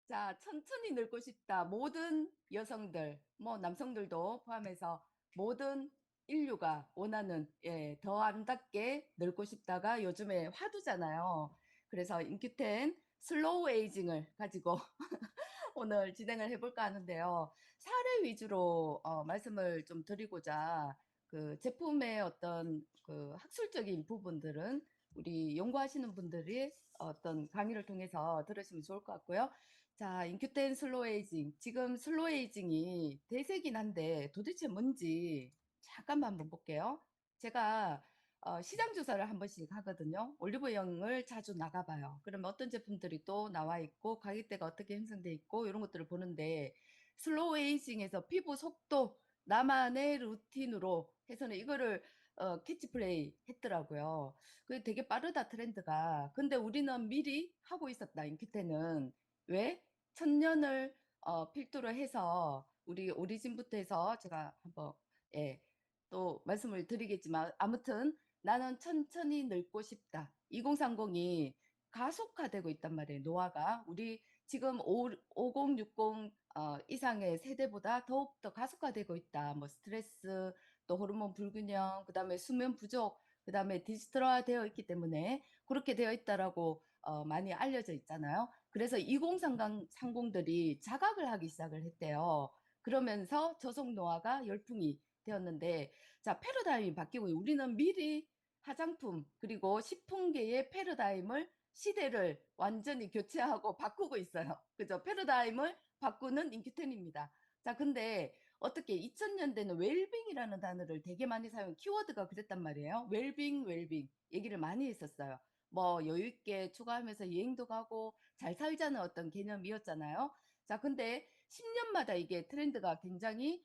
자, 천천히 늙고 싶다. 모든 여성들, 뭐 남성들도 포함해서 모든 인류가 원하는 더 아름답게 늙고 싶다가 요즘에 화두잖아요. 그래서 인큐텐 슬로우 에이징을 가지고 오늘 진행을 해볼까 하는데요. 사례 위주로 말씀을 좀 드리고자 그 제품의 어떤 그 학술적인 부분들은 우리 연구하시는 분들이 어떤 강의를 통해서 들으시면 좋을 것 같고요. 자, 인큐텐 슬로우 에이징. 지금 슬로우 에이징이 대세긴 한데 도대체 뭔지 잠깐만 한번 볼게요. 제가 시장 조사를 한 번씩 하거든요. 올리브영을 자주 나가봐요. 그러면 어떤 제품들이 또 나와 있고 가격대가 어떻게 형성돼 있고 이런 것들을 보는데 슬로우 에이징에서 피부 속도 나만의 루틴으로 해서는 이거를 캐치플레이 했더라고요. 그게 되게 빠르다 트렌드가. 근데 우리는 미리 하고 있었다 인큐테는. 왜? 천년을 필두로 해서 우리 오리진부터 해서 제가 한번 예, 또 말씀을 드리겠지만 아무튼 나는 천천히 늙고 싶다. 2030이 가속화되고 있단 말이에요. 노화가. 우리 지금 5060 이상의 세대보다 더욱더 가속화되고 있다. 뭐 스트레스, 또 호르몬 불균형, 그다음에 수면 부족, 그다음에 디지털화 되어 있기 때문에 그렇게 되어 있다라고 많이 알려져 있잖아요. 그래서 2030들이 자각을 하기 시작을 했대요. 그러면서 저속 노화가 열풍이 되었는데 자, 패러다임이 바뀌고 우리는 미리 화장품 그리고 식품계의 패러다임을 시대를 완전히 교체하고 바꾸고 있어요. 그죠? 패러다임을 바꾸는 인큐텐입니다. 자, 근데 어떻게 2000년대는 웰빙이라는 단어를 되게 많이 사용, 키워드가 그랬단 말이에요. 웰빙 얘기를 많이 했었어요. 뭐 여유 있게 추가하면서 여행도 가고 잘 살자는 어떤 개념이었잖아요. 자, 근데 10년마다 이게 트렌드가 굉장히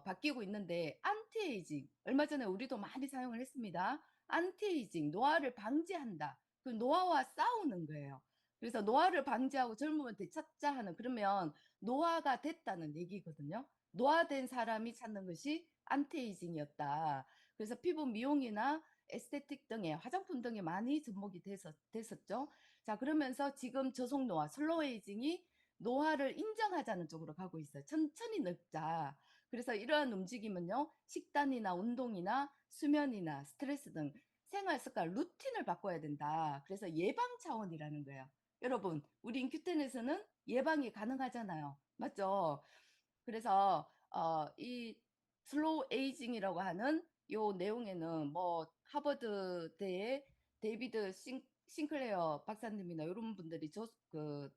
바뀌고 있는데 안티에이징 얼마 전에 우리도 많이 사용을 했습니다. 안티에이징 노화를 방지한다. 그 노화와 싸우는 거예요. 그래서 노화를 방지하고 젊으면 되찾자 하는 그러면 노화가 됐다는 얘기거든요. 노화된 사람이 찾는 것이 안티에이징이었다. 그래서 피부 미용이나 에스테틱 등의 화장품 등에 많이 접목이 됐었죠. 자, 그러면서 지금 저속 노화, 슬로우 에이징이 노화를 인정하자는 쪽으로 가고 있어요. 천천히 늙자. 그래서 이러한 움직임은요, 식단이나 운동이나 수면이나 스트레스 등 생활 습관, 루틴을 바꿔야 된다. 그래서 예방 차원이라는 거예요. 여러분, 우리 인큐텐에서는 예방이 가능하잖아요. 맞죠? 그래서 이 슬로우 에이징이라고 하는 요 내용에는 뭐 하버드대의 데이비드 싱클레어 박사님이나 이런 분들이 그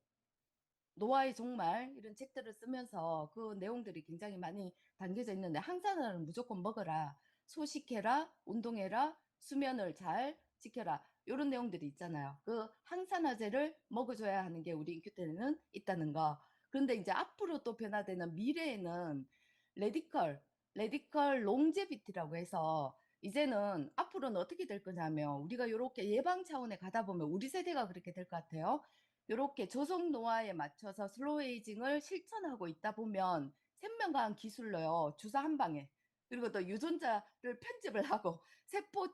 노아의 종말 이런 책들을 쓰면서 그 내용들이 굉장히 많이 담겨져 있는데 항산화를 무조건 먹어라. 소식해라. 운동해라. 수면을 잘 지켜라. 이런 내용들이 있잖아요. 그 항산화제를 먹어줘야 하는 게 우리 인큐텐에는 있다는 거. 그런데 이제 앞으로 또 변화되는 미래에는 레디컬, 레디컬 롱제비티라고 해서 이제는 앞으로는 어떻게 될 거냐면 우리가 이렇게 예방 차원에 가다 보면 우리 세대가 그렇게 될 것 같아요. 이렇게 조성 노화에 맞춰서 슬로우 에이징을 실천하고 있다 보면 생명과학 기술로요 주사 한 방에 그리고 또 유전자를 편집을 하고 세포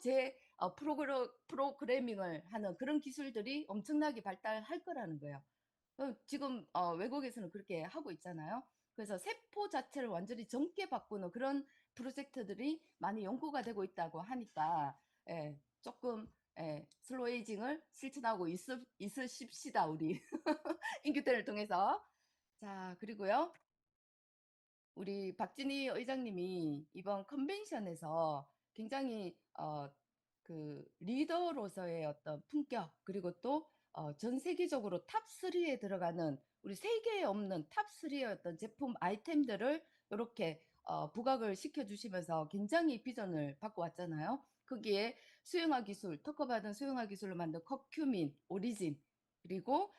프로그래밍을 하는 그런 기술들이 엄청나게 발달할 거라는 거예요. 지금 외국에서는 그렇게 하고 있잖아요. 그래서 세포 자체를 완전히 젊게 바꾸는 그런 프로젝트들이 많이 연구가 되고 있다고 하니까 조금 슬로우 에이징을 실천하고 있으십시다 우리 인큐텐을 통해서. 자, 그리고요. 우리 박진희 의장님이 이번 컨벤션에서 굉장히 그 리더로서의 어떤 품격 그리고 또 전 세계적으로 탑3에 들어가는 우리 세계에 없는 탑3의 어떤 제품 아이템들을 이렇게 부각을 시켜주시면서 굉장히 비전을 갖고 왔잖아요. 거기에 수용화 기술, 특허받은 수용화 기술로 만든 커큐민, 오리진, 그리고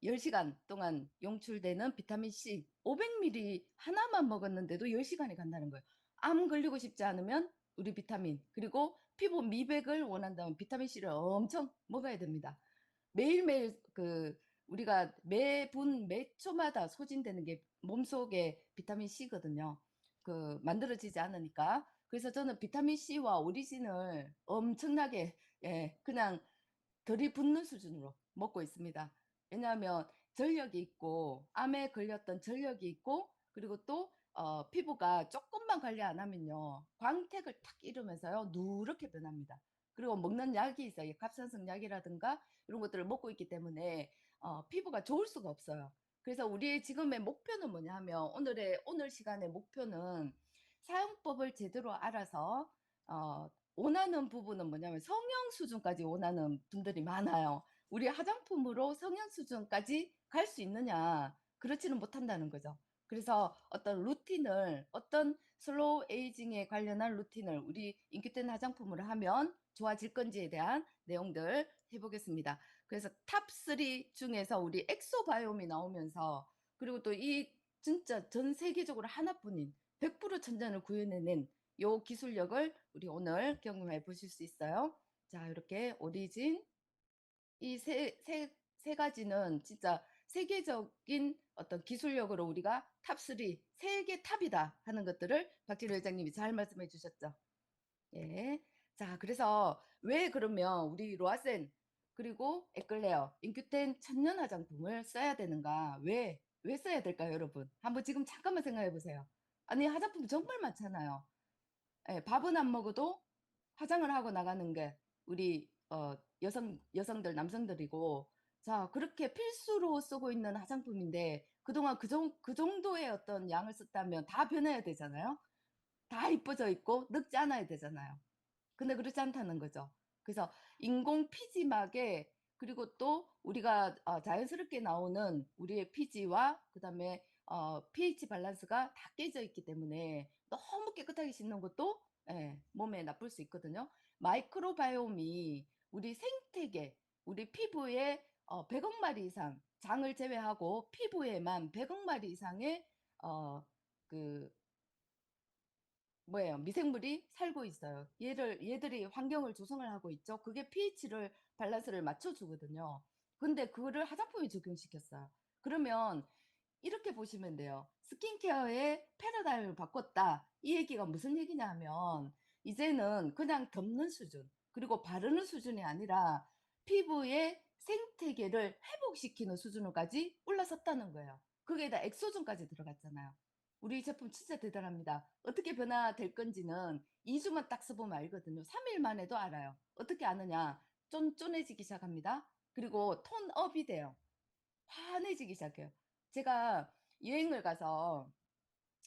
10시간 동안 용출되는 비타민 C 500ml 하나만 먹었는데도 10시간이 간다는 거예요. 암 걸리고 싶지 않으면 우리 비타민, 그리고 피부 미백을 원한다면 비타민 C를 엄청 먹어야 됩니다. 매일매일 우리가 매분 매 초마다 소진되는 게 몸속에 비타민 C거든요. 만들어지지 않으니까. 그래서 저는 비타민 C와 오리진을 엄청나게 그냥 들이붓는 수준으로 먹고 있습니다. 왜냐하면 전력이 있고 암에 걸렸던 전력이 있고 그리고 또 피부가 조금만 관리 안 하면요. 광택을 탁 잃으면서요. 누렇게 변합니다. 그리고 먹는 약이 있어요. 갑상선 약이라든가 이런 것들을 먹고 있기 때문에 피부가 좋을 수가 없어요. 그래서 우리의 지금의 목표는 뭐냐 하면 오늘 시간의 목표는 사용법을 제대로 알아서 원하는 부분은 뭐냐면 성형 수준까지 원하는 분들이 많아요. 우리 화장품으로 성형 수준까지 갈 수 있느냐? 그렇지는 못한다는 거죠. 그래서 어떤 슬로우 에이징에 관련한 루틴을 우리 인기템 화장품으로 하면 좋아질 건지에 대한 내용들 해보겠습니다. 그래서 탑3 중에서 우리 엑소바이옴이 나오면서 그리고 또 이 진짜 전 세계적으로 하나뿐인 100% 천연을 구현해낸 요 기술력을 우리 오늘 경험해 보실 수 있어요. 자, 이렇게 오리진 이 세 가지는 진짜 세계적인 어떤 기술력으로 우리가 탑3, 세계 탑이다 하는 것들을 박진우 회장님이 잘 말씀해 주셨죠. 예. 자, 그래서 왜 그러면 우리 로아센 그리고 에클레어, 인큐텐 천연 화장품을 써야 되는가? 왜 써야 될까요, 여러분? 한번 지금 잠깐만 생각해 보세요. 아니, 화장품 정말 많잖아요. 예, 밥은 안 먹어도 화장을 하고 나가는 게 우리 여성들, 남성들이고, 자, 그렇게 필수로 쓰고 있는 화장품인데, 그동안 그 정도의 어떤 양을 썼다면 다 변해야 되잖아요. 다 이뻐져 있고, 늙지 않아야 되잖아요. 근데 그렇지 않다는 거죠. 그래서 인공 피지막에 그리고 또 우리가 자연스럽게 나오는 우리의 피지와 그다음에 pH 밸런스가 다 깨져 있기 때문에 너무 깨끗하게 씻는 것도 예, 몸에 나쁠 수 있거든요. 마이크로바이옴이 우리 생태계, 우리 피부에 100억 마리 이상 장을 제외하고 피부에만 100억 마리 이상의 어, 그 뭐예요? 미생물이 살고 있어요. 얘들이 환경을 조성을 하고 있죠. 그게 pH를 밸런스를 맞춰주거든요. 근데 그거를 화장품에 적용시켰어요. 그러면 이렇게 보시면 돼요. 스킨케어의 패러다임을 바꿨다. 이 얘기가 무슨 얘기냐 하면 이제는 그냥 덮는 수준 그리고 바르는 수준이 아니라 피부의 생태계를 회복시키는 수준으로까지 올라섰다는 거예요. 그게 다 엑소존까지 들어갔잖아요. 우리 제품 진짜 대단합니다. 어떻게 변화될 건지는 2주만 딱 써보면 알거든요. 3일만 해도 알아요. 어떻게 아느냐? 쫀쫀해지기 시작합니다. 그리고 톤업이 돼요. 환해지기 시작해요. 제가 여행을 가서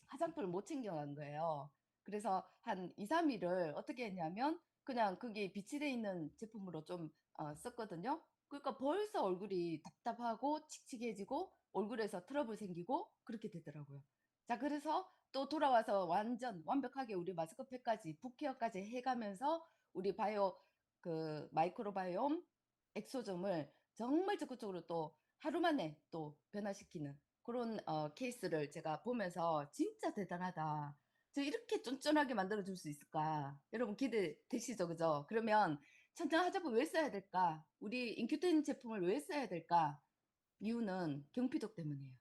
화장품을 못 챙겨간 거예요. 그래서 한 2, 3일을 어떻게 했냐면 그냥 거기 비치돼 있는 제품으로 좀 썼거든요. 그러니까 벌써 얼굴이 답답하고 칙칙해지고 얼굴에서 트러블 생기고 그렇게 되더라고요. 자, 그래서 또 돌아와서 완전 완벽하게 우리 마스크팩까지 붓케어까지 해가면서 우리 마이크로바이옴 엑소점을 정말 적극적으로 또 하루 만에 또 변화시키는 그런 케이스를 제가 보면서 진짜 대단하다. 저 이렇게 쫀쫀하게 만들어줄 수 있을까? 여러분 기대되시죠? 그죠? 그러면 천연 화장품 왜 써야 될까? 우리 인큐텐 제품을 왜 써야 될까? 이유는 경피독 때문이에요.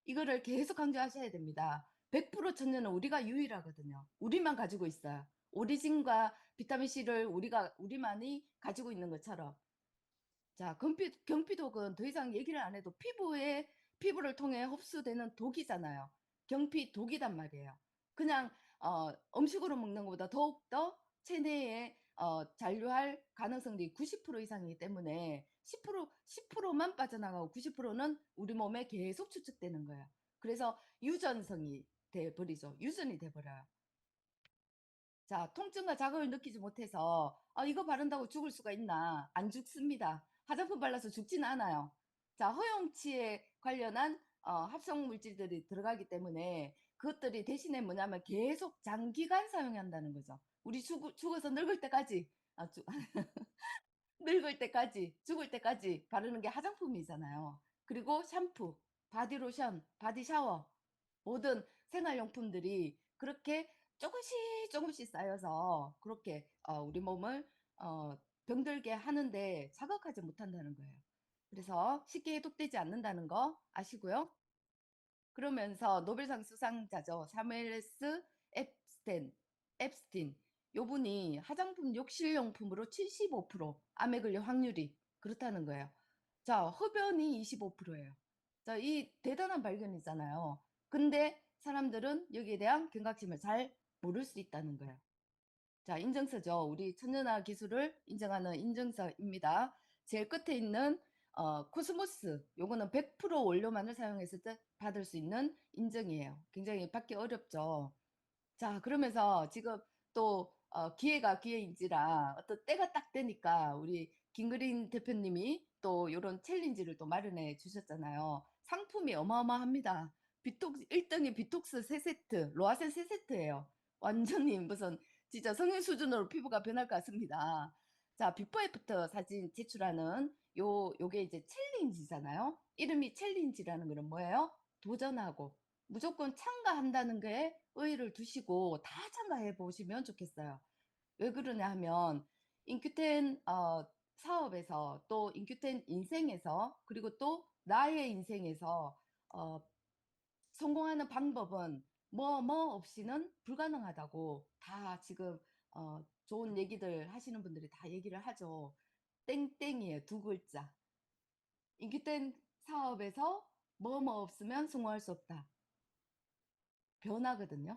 이거를 계속 강조하셔야 됩니다. 100% 천연은 우리가 유일하거든요. 우리만 가지고 있어요. 오리진과 비타민C를 우리만이 가지고 있는 것처럼. 자, 경피독은 더 이상 얘기를 안 해도 피부를 통해 흡수되는 독이잖아요. 경피독이단 말이에요. 그냥 음식으로 먹는 것보다 더욱더 체내에 잔류할 가능성이 90% 이상이기 때문에 10%만 빠져나가고 90%는 우리 몸에 계속 추측되는 거예요. 그래서 유전성이 돼버리죠. 유전이 돼버려요. 자, 통증과 자극을 느끼지 못해서 이거 바른다고 죽을 수가 있나? 안 죽습니다. 화장품 발라서 죽지는 않아요. 자, 허용치에 관련한 합성 물질들이 들어가기 때문에 그것들이 대신에 뭐냐면 계속 장기간 사용한다는 거죠. 우리 죽어서 늙을 때까지 늙을 때까지 죽을 때까지 바르는 게 화장품이잖아요. 그리고 샴푸, 바디로션, 바디샤워 모든 생활용품들이 그렇게 조금씩 쌓여서 그렇게 우리 몸을 병들게 하는데 자극하지 못한다는 거예요. 그래서 쉽게 해독되지 않는다는 거 아시고요. 그러면서 노벨상 수상자죠. 사무엘스 앱스틴. 요분이 화장품 욕실용품으로 75% 암에 걸릴 확률이 그렇다는 거예요. 자, 흡연이 25%예요. 자, 이 대단한 발견이잖아요. 근데 사람들은 여기에 대한 경각심을 잘 모를 수 있다는 거예요. 자, 인증서죠. 우리 천연화 기술을 인정하는 인증서입니다. 제일 끝에 있는 코스모스, 요거는 100% 원료만을 사용했을 때 받을 수 있는 인증이에요. 굉장히 받기 어렵죠. 자, 그러면서 지금 또 기회가 기회인지라 어떤 때가 딱 되니까 우리 김그린 대표님이 또 이런 챌린지를 또 마련해 주셨잖아요. 상품이 어마어마합니다. 비톡스 1등이 비톡스 3세트, 로아셀 3세트예요. 완전히 무슨 진짜 성인 수준으로 피부가 변할 것 같습니다. 자, 비포 애프터 사진 제출하는 요게 이제 챌린지잖아요. 이름이 챌린지라는 거는 뭐예요? 도전하고 무조건 참가한다는 게 의의를 두시고 다 참가해 보시면 좋겠어요. 왜 그러냐 하면 인큐텐 사업에서 또 인큐텐 인생에서 그리고 또 나의 인생에서 어, 성공하는 방법은 뭐 없이는 불가능하다고 다 지금 좋은 얘기들 하시는 분들이 다 얘기를 하죠. 땡땡이에요. 두 글자. 인큐텐 사업에서 뭐 없으면 성공할 수 없다. 변화거든요.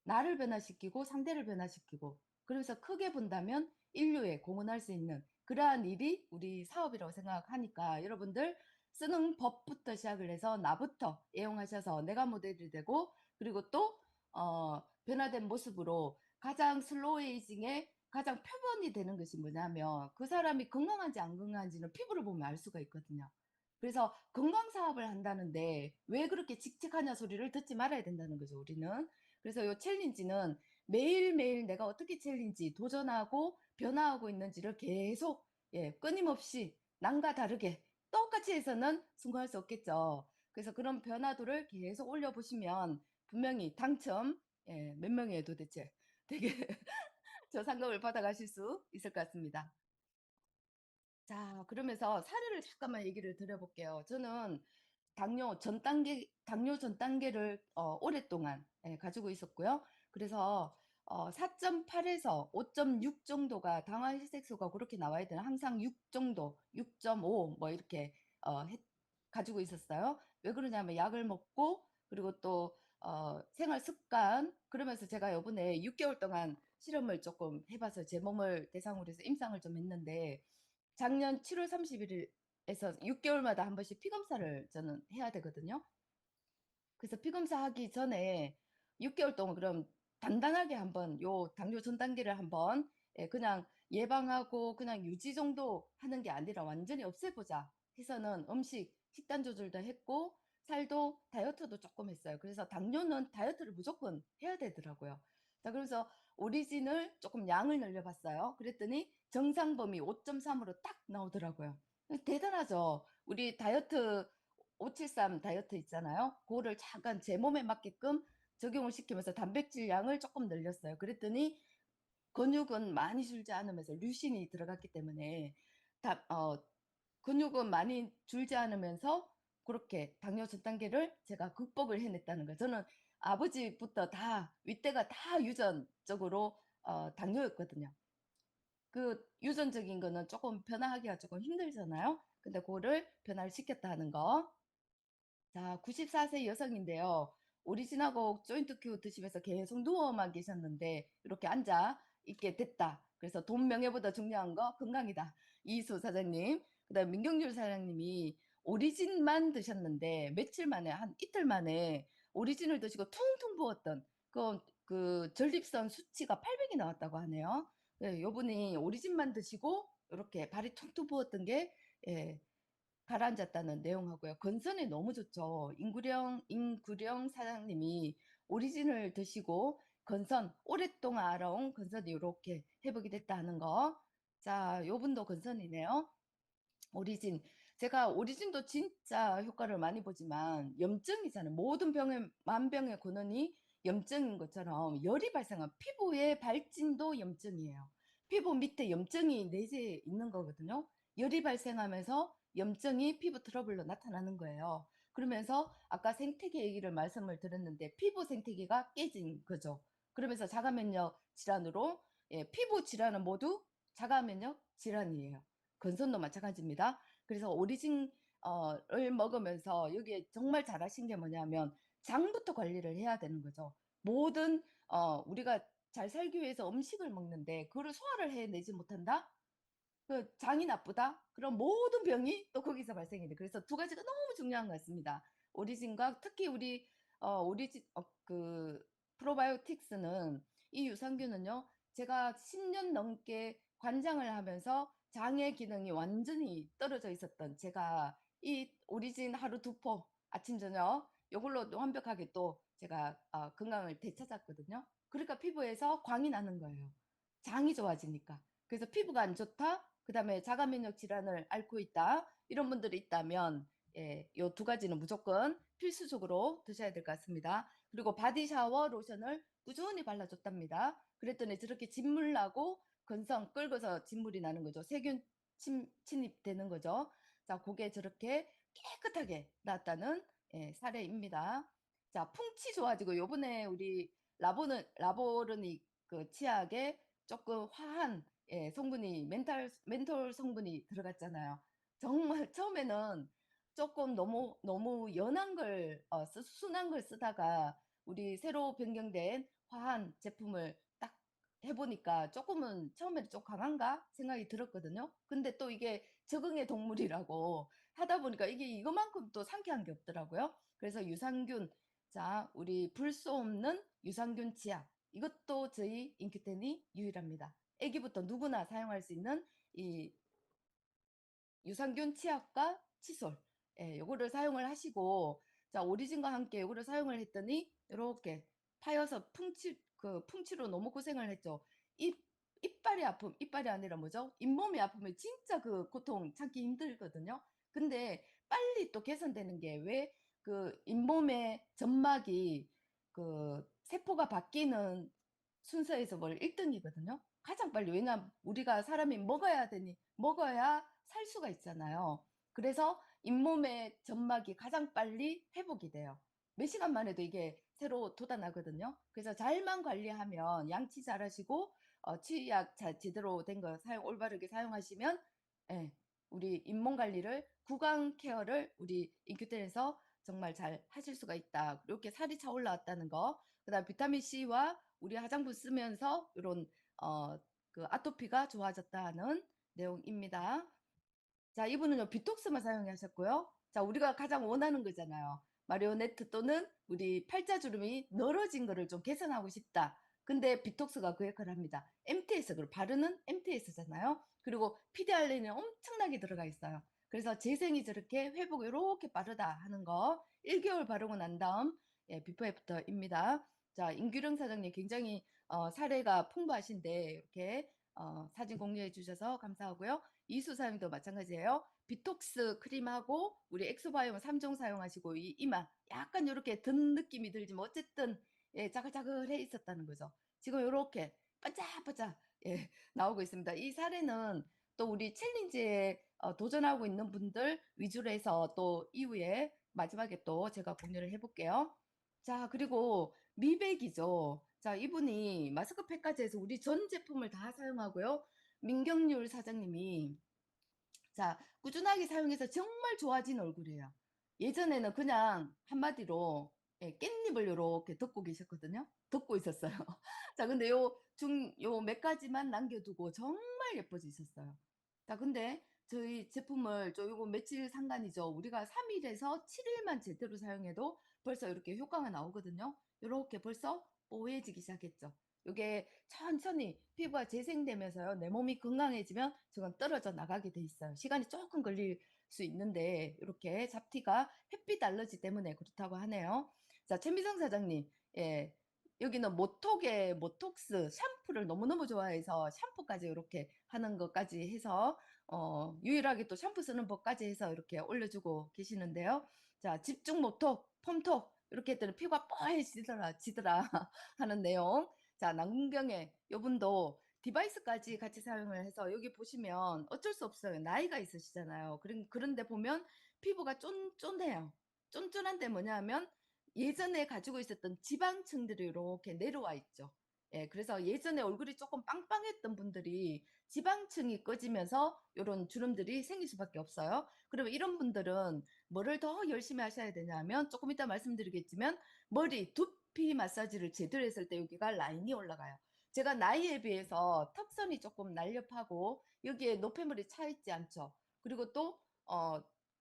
나를 변화시키고 상대를 변화시키고 그래서 크게 본다면 인류에 공헌할 수 있는 그러한 일이 우리 사업이라고 생각하니까 여러분들 쓰는 법부터 시작을 해서 나부터 애용하셔서 내가 모델이 되고 그리고 또 변화된 모습으로 가장 슬로우 에이징의 가장 표본이 되는 것이 뭐냐면 그 사람이 건강한지 안 건강한지는 피부를 보면 알 수가 있거든요. 그래서 건강 사업을 한다는데 왜 그렇게 칙칙하냐 소리를 듣지 말아야 된다는 거죠, 우리는. 그래서 이 챌린지는 매일매일 내가 어떻게 챌린지 도전하고 변화하고 있는지를 계속 끊임없이 남과 다르게 똑같이 해서는 성공할 수 없겠죠. 그래서 그런 변화도를 계속 올려보시면 분명히 당첨 몇 명이에요 도대체 되게 저 상금을 받아가실 수 있을 것 같습니다. 자, 그러면서 사례를 잠깐만 얘기를 드려볼게요. 저는 당뇨 전 단계를 오랫동안 가지고 있었고요. 그래서 4.8에서 5.6 정도가 당화혈색소가 그렇게 나와야 되나 항상 6 정도, 6.5 뭐 이렇게 가지고 있었어요. 왜 그러냐면 약을 먹고 그리고 또 생활 습관 그러면서 제가 요번에 6개월 동안 실험을 조금 해봐서 제 몸을 대상으로 해서 임상을 좀 했는데 작년 7월 31일에서 6개월마다 한 번씩 피검사를 저는 해야 되거든요. 그래서 피검사 하기 전에 6개월 동안 그럼 단단하게 한번 요 당뇨 전 단계를 한번 그냥 예방하고 그냥 유지 정도 하는 게 아니라 완전히 없애보자 해서는 식단 조절도 했고 살도 다이어트도 조금 했어요. 그래서 당뇨는 다이어트를 무조건 해야 되더라고요. 자, 그래서 오리진을 조금 양을 늘려봤어요. 그랬더니 정상 범위 5.3으로 딱 나오더라고요. 대단하죠. 우리 다이어트 573 다이어트 있잖아요. 그거를 잠깐 제 몸에 맞게끔 적용을 시키면서 단백질 양을 조금 늘렸어요. 그랬더니 근육은 많이 줄지 않으면서 류신이 들어갔기 때문에 다, 근육은 많이 줄지 않으면서 그렇게 당뇨 전 단계를 제가 극복을 해냈다는 거예요. 저는 아버지부터 다 윗대가 다 유전적으로 당뇨였거든요. 그 유전적인 거는 조금 변화하기가 조금 힘들잖아요. 근데 그거를 변화를 시켰다는 거. 자, 94세 여성인데요. 오리진하고 조인트 큐 드시면서 계속 누워만 계셨는데 이렇게 앉아 있게 됐다. 그래서 돈 명예보다 중요한 거 건강이다. 이수 사장님, 그다음 민경률 사장님이 오리진만 드셨는데 며칠 만에 한 이틀 만에 오리진을 드시고 퉁퉁 부었던 그 전립선 수치가 800이 나왔다고 하네요. 네, 요분이 오리진만 드시고 이렇게 발이 퉁퉁 부었던 게 예, 가라앉았다는 내용하고요. 건선이 너무 좋죠. 임구령 사장님이 오리진을 드시고 건선, 오랫동안 알아온 건선이 이렇게 회복이 됐다 하는 거. 자, 요 분도 건선이네요. 오리진. 제가 오리진도 진짜 효과를 많이 보지만 염증이잖아요. 모든 병의 만병의 근원이 염증인 것처럼 열이 발생한 피부의 발진도 염증이에요. 피부 밑에 염증이 내재 있는 거거든요. 열이 발생하면서 염증이 피부 트러블로 나타나는 거예요. 그러면서 아까 생태계 얘기를 말씀을 드렸는데 피부 생태계가 깨진 거죠. 그러면서 자가 면역 질환으로 피부 질환은 모두 자가 면역 질환이에요. 건선도 마찬가지입니다. 그래서 오리진 을 먹으면서 여기에 정말 잘하신 게 뭐냐면 장부터 관리를 해야 되는 거죠. 모든 우리가 잘 살기 위해서 음식을 먹는데 그거를 소화를 해내지 못한다? 그 장이 나쁘다? 그럼 모든 병이 또 거기서 발생이 돼. 그래서 두 가지가 너무 중요한 것 같습니다. 오리진과 특히 우리 그 프로바이오틱스는 이 유산균은요. 제가 10년 넘게 관장을 하면서 장의 기능이 완전히 떨어져 있었던 제가 이 오리진 하루 두 포 아침 저녁 요걸로 완벽하게 또 제가 건강을 되찾았거든요. 그러니까 피부에서 광이 나는 거예요. 장이 좋아지니까. 그래서 피부가 안 좋다. 그다음에 자가 면역 질환을 앓고 있다. 이런 분들이 있다면 예, 요 두 가지는 무조건 필수적으로 드셔야 될 것 같습니다. 그리고 바디 샤워 로션을 꾸준히 발라줬답니다. 그랬더니 저렇게 진물 나고 건성 끓고서 진물이 나는 거죠. 세균 침입되는 거죠. 자, 그게 저렇게 깨끗하게 나왔다는 예, 사례입니다. 자, 풍치 좋아지고 요번에 우리 라보르닉 그 치약에 조금 화한 예, 성분이 멘톨 성분이 들어갔잖아요. 정말 처음에는 조금 너무 연한 걸 순한 걸 쓰다가 우리 새로 변경된 화한 제품을 딱 해보니까 조금은 처음에는 좀 강한가 생각이 들었거든요. 근데 또 이게 적응의 동물이라고 하다 보니까 이게 이거만큼 또 상쾌한 게 없더라고요. 그래서 유산균, 자, 우리 불소 없는 유산균 치약. 이것도 저희 인큐텐이 유일합니다. 애기부터 누구나 사용할 수 있는 이 유산균 치약과 칫솔, 예, 요거를 사용을 하시고, 자, 오리진과 함께 요거를 사용을 했더니, 이렇게 파여서 풍치로 너무 고생을 했죠. 이빨이 아픔, 이빨이 아니라 뭐죠? 잇몸이 아프면 진짜 그 고통 참기 힘들거든요. 근데 빨리 또 개선되는 게 왜 그 잇몸의 점막이 그 세포가 바뀌는 순서에서 뭘 1등이거든요. 가장 빨리. 왜냐면 우리가 사람이 먹어야 살 수가 있잖아요. 그래서 잇몸의 점막이 가장 빨리 회복이 돼요. 몇 시간 만에도 이게 새로 돋아나거든요. 그래서 잘만 관리하면 양치 잘하시고 치약 제대로 된 거 올바르게 사용하시면 예, 우리 잇몸 관리를 구강 케어를 우리 인큐텐에서 정말 잘 하실 수가 있다. 이렇게 살이 차 올라왔다는 거. 그다음 비타민 C와 우리 화장품 쓰면서 이런 그 아토피가 좋아졌다는 내용입니다. 자, 이분은요, 비톡스만 사용하셨고요. 자, 우리가 가장 원하는 거잖아요. 마리오네트 또는 우리 팔자주름이 늘어진 거를 좀 개선하고 싶다. 근데 비톡스가 그 역할을 합니다. MTS, 그 바르는 MTS잖아요. 그리고 PDRN이 엄청나게 들어가 있어요. 그래서 재생이 저렇게 회복이 이렇게 빠르다 하는 거 1개월 바르고 난 다음 예, 비포 애프터입니다. 자, 임규령 사장님 굉장히 사례가 풍부하신데 이렇게 사진 공유해 주셔서 감사하고요. 이수 사용도 마찬가지예요. 비톡스 크림하고 우리 엑소바이옴 3종 사용하시고 이 이마 약간 이렇게 든 느낌이 들지만 어쨌든 예, 자글자글해 있었다는 거죠. 지금 이렇게 반짝반짝 예, 나오고 있습니다. 이 사례는 또 우리 챌린지에 도전하고 있는 분들 위주로 해서 또 이후에 마지막에 또 제가 공유를 해볼게요. 자, 그리고 미백이죠. 자, 이분이 마스크팩까지 해서 우리 전 제품을 다 사용하고요. 민경률 사장님이 자, 꾸준하게 사용해서 정말 좋아진 얼굴이에요. 예전에는 그냥 한마디로 예, 깻잎을 이렇게 덮고 계셨거든요. 덮고 있었어요. 자, 근데 요 몇 가지만 남겨두고 정말 예뻐지셨어요. 자, 근데 저희 제품을 요거 며칠 상관이죠. 우리가 3일에서 7일만 제대로 사용해도 벌써 이렇게 효과가 나오거든요. 이렇게 벌써 뽀얘지기 시작했죠. 이게 천천히 피부가 재생되면서요. 내 몸이 건강해지면 저건 떨어져 나가게 돼 있어요. 시간이 조금 걸릴 수 있는데 이렇게 잡티가 햇빛 알러지 때문에 그렇다고 하네요. 자, 최미성 사장님. 예. 여기는 모톡의 모톡스 샴푸를 너무너무 좋아해서 샴푸까지 이렇게 하는 것까지 해서 유일하게 또 샴푸 쓰는 법까지 해서 이렇게 올려주고 계시는데요. 자, 집중 모톡, 폼톡 이렇게 했더니 피부가 뽀해지더라 하는 내용. 자, 남궁경의 요분도 디바이스까지 같이 사용을 해서 여기 보시면 어쩔 수 없어요. 나이가 있으시잖아요. 그런데 보면 피부가 쫀쫀해요. 쫀쫀한데 뭐냐면 예전에 가지고 있었던 지방층들이 이렇게 내려와 있죠. 예, 그래서 예전에 얼굴이 조금 빵빵했던 분들이 지방층이 꺼지면서 이런 주름들이 생길 수밖에 없어요. 그러면 이런 분들은 뭐를 더 열심히 하셔야 되냐면 조금 이따 말씀드리겠지만 머리 두피 마사지를 제대로 했을 때 여기가 라인이 올라가요. 제가 나이에 비해서 턱선이 조금 날렵하고 여기에 노폐물이 차 있지 않죠. 그리고 또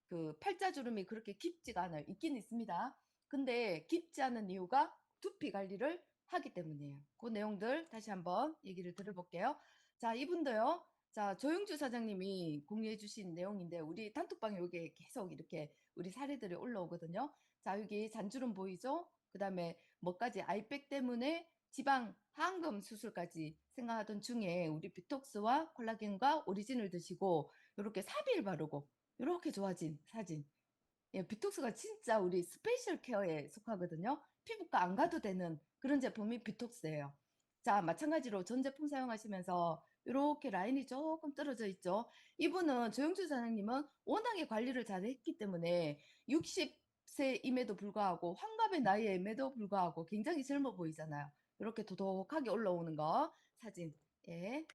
그 팔자주름이 그렇게 깊지가 않아요. 있긴 있습니다. 근데 깊지 않은 이유가 두피 관리를 하기 때문이에요. 그 내용들 다시 한번 얘기를 들어볼게요. 자, 이분도요. 자, 조영주 사장님이 공유해 주신 내용인데 우리 단톡방에 여기 계속 이렇게 우리 사례들이 올라오거든요. 자, 여기 잔주름 보이죠? 그 다음에 뭐까지 아이백 때문에 지방 항금 수술까지 생각하던 중에 우리 비톡스와 콜라겐과 오리진을 드시고 이렇게 4일 바르고 이렇게 좋아진 사진. 예, 비톡스가 진짜 우리 스페셜 케어에 속하거든요. 피부과 안 가도 되는 그런 제품이 비톡스예요. 자, 마찬가지로 전 제품 사용하시면서 이렇게 라인이 조금 떨어져 있죠. 이분은 조영주 사장님은 워낙에 관리를 잘 했기 때문에 60세임에도 불구하고 환갑의 나이임에도 불구하고 굉장히 젊어 보이잖아요. 이렇게 도독하게 올라오는 거 사진. 예.